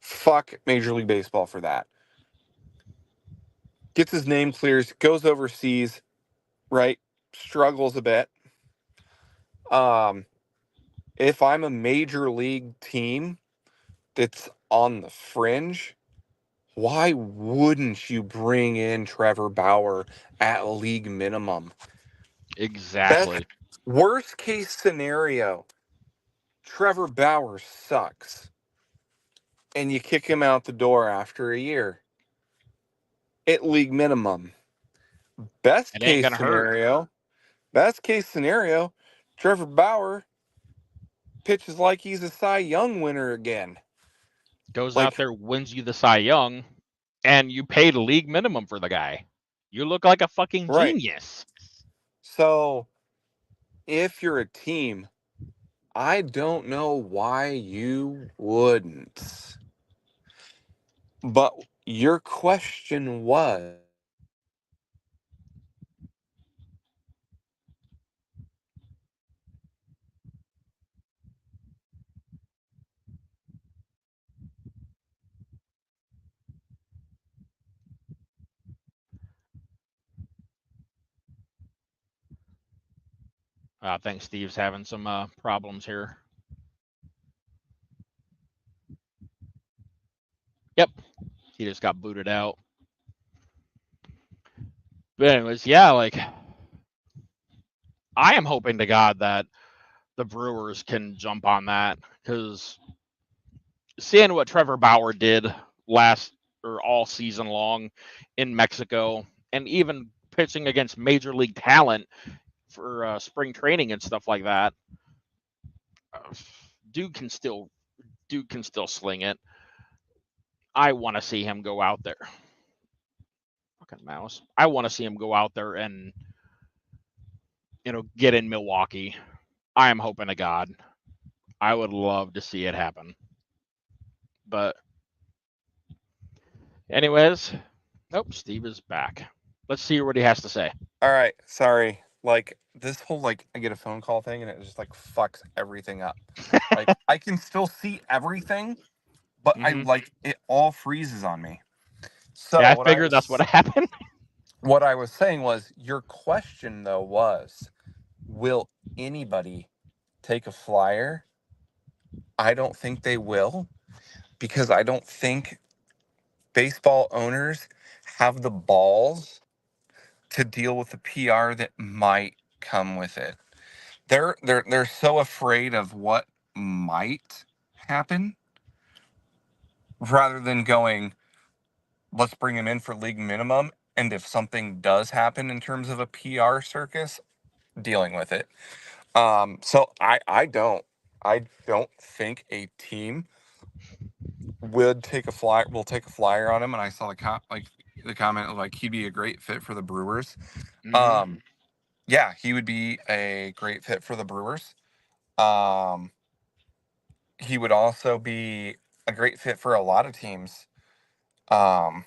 fuck Major League Baseball for that. Gets his name clears, goes overseas, right? Struggles a bit. If I'm a major league team that's on the fringe, why wouldn't you bring in Trevor Bauer at league minimum? Best Exactly. worst case scenario, Trevor Bauer sucks and you kick him out the door after a year at league minimum. Best It ain't case gonna hurt. scenario, best case scenario, Trevor Bauer pitches like he's a Cy Young winner again. Goes out Like, there, wins you the Cy Young, and you paid league minimum for the guy. You look like a fucking right. genius. So if you're a team, I don't know why you wouldn't. But your question was, I think Steve's having some problems here. Yep, he just got booted out. But anyways, yeah, like I am hoping to God that the Brewers can jump on that because seeing what Trevor Bauer did last or all season long in Mexico, and even pitching against major league talent for spring training and stuff like that, uh, dude can still sling it. I want to see him go out there. Fucking mouse. I want to see him go out there and get in Milwaukee. I am hoping to God. I would love to see it happen. But anyways, nope, Steve is back. Let's see what he has to say. all right, sorry. Like this whole like I get a phone call thing and it just like fucks everything up. Like I can still see everything, but I Mm-hmm. like it all freezes on me. Yeah, So I figured that's what happened. what I was saying was your question though was, will anybody take a flyer? I don't think they will because I don't think baseball owners have the balls to deal with the PR that might come with it. They're so afraid of what might happen rather than going, let's bring him in for league minimum, and if something does happen in terms of a PR circus, dealing with it. So I don't think a team would take a flyer will take a flyer on him, and I saw the comment of like he'd be a great fit for the Brewers. Mm-hmm. Um, yeah, he would be a great fit for the Brewers. Um, he would also be a great fit for a lot of teams. Um,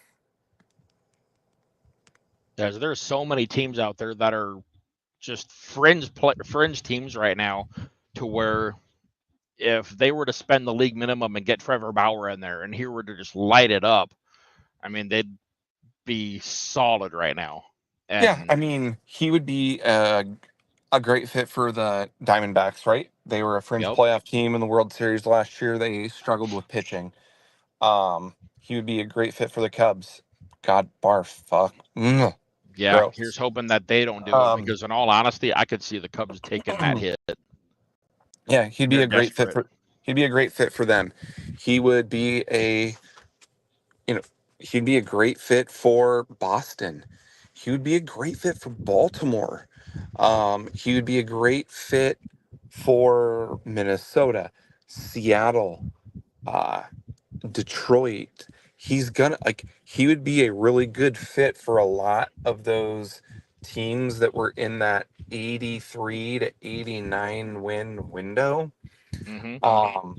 There's so many teams out there that are just fringe teams right now, to where if they were to spend the league minimum and get Trevor Bauer in there and he were to just light it up, I mean, they'd be solid right now. Yeah, I And mean, he would be a great fit for the Diamondbacks, right? They were a fringe yep. playoff team in the World Series last year. They struggled with pitching. He would be a great fit for the Cubs. God, barf, fuck. Yeah, here's Gross. hoping that they don't do it Um, because, in all honesty, I could see the Cubs taking that hit. yeah, he'd be They're a great fit desperate. for. He'd be a great fit for them. He would be a, you know, he'd be a great fit for Boston. He would be a great fit for Baltimore. He would be a great fit for Minnesota, Seattle, uh, Detroit. He's gonna like he would be a really good fit for a lot of those teams that were in that 83 to 89 win window. Hmm. Um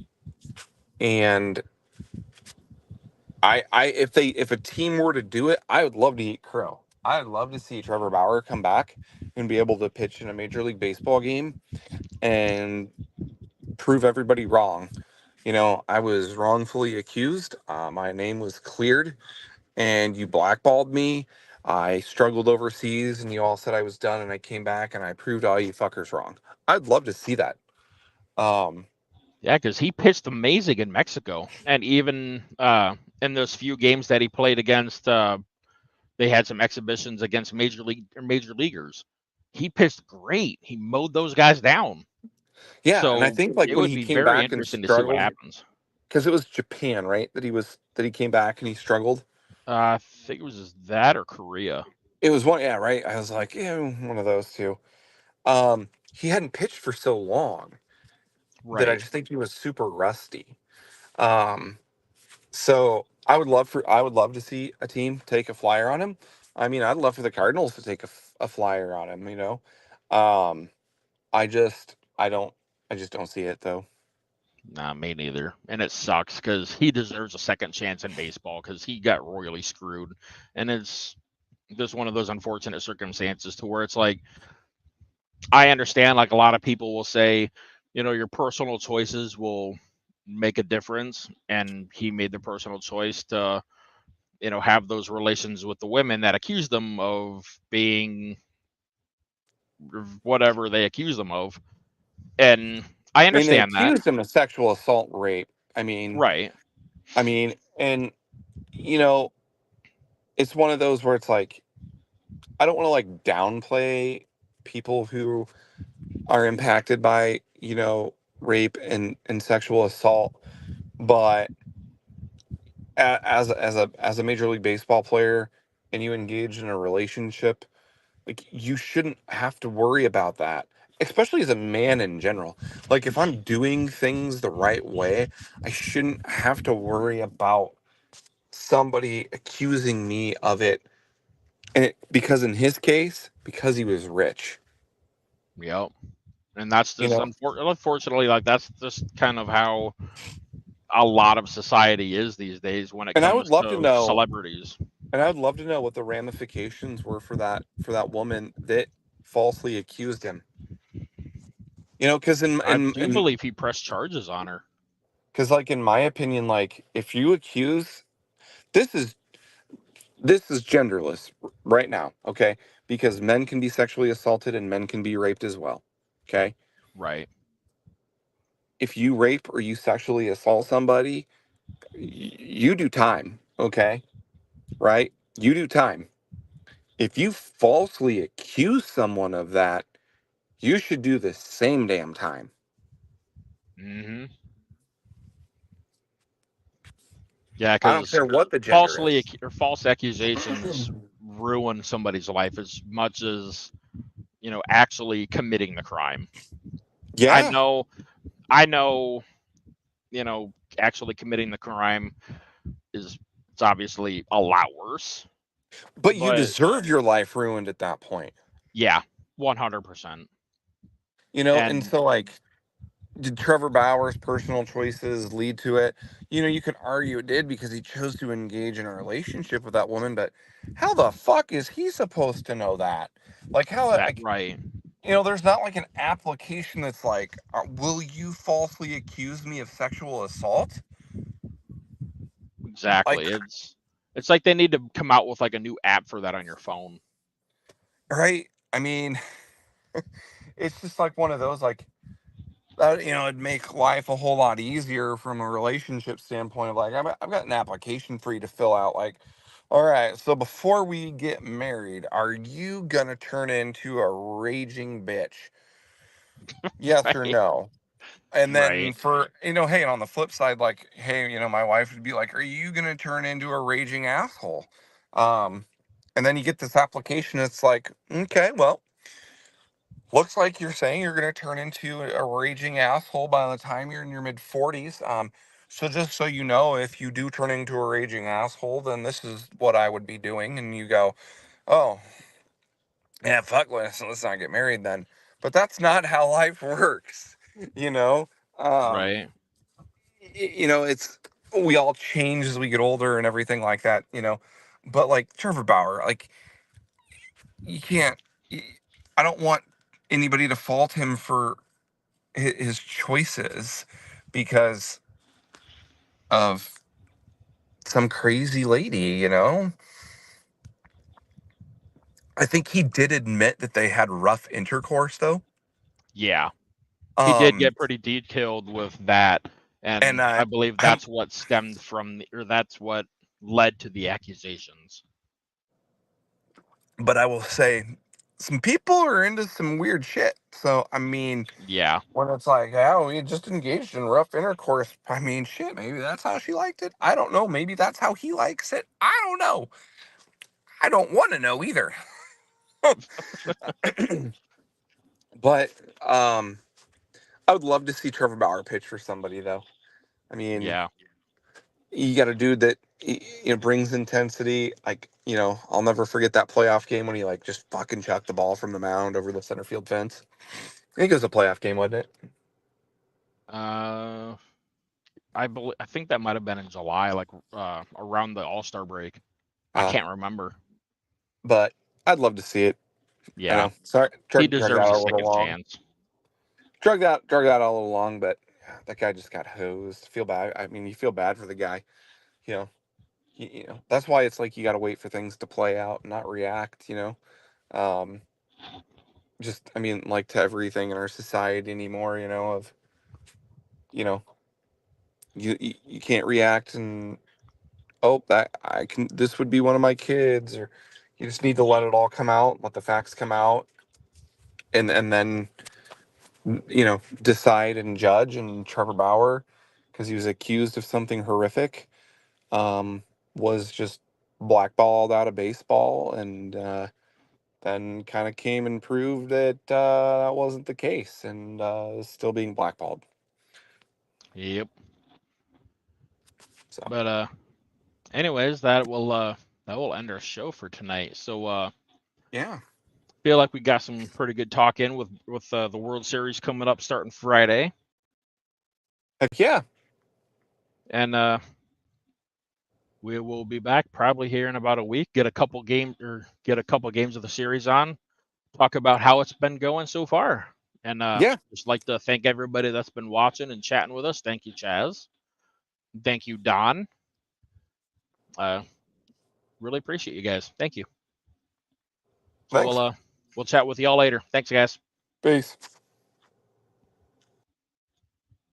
and I if a team were to do it, I would love to eat crow. I'd love to see Trevor Bauer come back and be able to pitch in a Major League Baseball game and prove everybody wrong. I was wrongfully accused. My name was cleared and you blackballed me. I struggled overseas and you all said I was done and I came back and I proved all you fuckers wrong. I'd love to see that. Um, Yeah, because he pitched amazing in Mexico, and even in those few games that he played against, they had some exhibitions against major leaguers. He pitched great. He mowed those guys down. yeah, and I So think like it when would he be came very back and interesting to see what struggled, happens. because it was Japan, right? That he came back and he struggled. I think it was just that or Korea. It was one, yeah, right. I was like, yeah, one of those two. He hadn't pitched for so long that I Right. just think he was super rusty. Um, So I would love to see a team take a flyer on him. I mean, I'd love for the Cardinals to take a flyer on him. I just I just don't see it though. Nah, me neither. And it sucks because he deserves a second chance in baseball because he got royally screwed. And it's just one of those unfortunate circumstances to where it's like, I understand, like a lot of people will say, your personal choices will make a difference. And he made the personal choice to, have those relations with the women that accused them of being whatever they accuse them of. And I I mean, they understand that. accused him of sexual assault, rape. I mean, Right. I mean, and you know, it's one of those where it's like I don't want to like downplay people who are impacted by rape and sexual assault, but as a major league baseball player and you engage in a relationship, like you shouldn't have to worry about that, especially as a man in general. Like if I'm doing things the right way, I shouldn't have to worry about somebody accusing me of it, because in his case, because he was rich. Yep. And that's you just know unfortunately, like that's just kind of how a lot of society is these days when it and I would comes love to to know celebrities. and I would love to know what the ramifications were for that woman that falsely accused him. Because in I in do in believe he pressed charges on her. because like in my opinion, like if you accuse, this is this is genderless right now, okay? Because men can be sexually assaulted and men can be raped as well, okay? Right. If you rape or you sexually assault somebody, you do time, okay? Right? You do time. If you falsely accuse someone of that, you should do the same damn time. Hmm. Yeah, I don't because care what the gender is. false accusations ruin somebody's life as much as actually committing the crime. I Yeah, know, I know, actually committing the crime is it's obviously a lot worse. but you But deserve your life ruined at that point. yeah, 100%. And And so like did Trevor Bauer's personal choices lead to it? You could argue it did because he chose to engage in a relationship with that woman, but how the fuck is he supposed to know that? Like how that like right. there's not like an application that's like, will you falsely accuse me of sexual assault? Like, Exactly. It's like they need to come out with like a new app for that on your phone. right? I mean, it's just like one of those, like, it'd make life a whole lot easier from a relationship standpoint of like, I've got an application for you to fill out. Like, all right, so before we get married, are you going to turn into a raging bitch? Yes or Right. no? And then Right. for, hey, and on the flip side, like, hey, my wife would be like, are you going to turn into a raging asshole? Um, and then you get this application. It's like, okay, well, looks like you're saying you're going to turn into a raging asshole by the time you're in your mid 40s. So just so you know, if you do turn into a raging asshole, then this is what I would be doing. And you go, oh, yeah, fuck, let's not get married then. But that's not how life works, you know? Um, Right. it's, we all change as we get older and everything like that. But like Trevor Bauer, like, you can't, y- I don't want anybody to fault him for his choices because of some crazy lady. I think he did admit that they had rough intercourse though. Yeah. He did Um get pretty detailed with that, and and I believe I'm that's what stemmed from or that's what led to the accusations. but I will say some people are into some weird shit. So I mean, Yeah. when it's like, oh, we just engaged in rough intercourse, I mean, shit, maybe that's how she liked it. I don't know. Maybe that's how he likes it. I don't know. I don't want to know either. But I would love to see Trevor Bauer pitch for somebody though. I mean, Yeah. you got a dude that brings intensity. Like, I'll never forget that playoff game when he like just fucking chucked the ball from the mound over the center field fence. I think it was a playoff game, wasn't it? Uh I think that might have been in July, like around the All-Star break. I Uh, can't remember. but I'd love to see it. I Yeah. know. Sorry, He drug deserves out a a little second long. chance. Drug out a little long, but yeah, that guy just got hosed. Feel bad. I mean, you feel bad for the guy. You know, that's why it's like you got to wait for things to play out, and not react. Um, just I mean, like to everything in our society anymore. Of you know you can't react and oh that I can this would be one of my kids, or you just need to let it all come out, let the facts come out, and then decide and judge. And Trevor Bauer, because he was accused of something horrific, um, was just blackballed out of baseball, and then kind of came and proved that that wasn't the case, and is still being blackballed. Yep. So But anyways, that will end our show for tonight. So yeah, feel like we got some pretty good talk in with the World Series coming up starting Friday. heck yeah. And we will be back probably here in about a week. Get a couple games of the series on. Talk about how it's been going so far. And Yeah, just like to thank everybody that's been watching and chatting with us. Thank you, Chaz. Thank you, Don. Uh, really appreciate you guys. Thank you. So thanks. we'll chat with y'all later. Thanks, guys. Peace.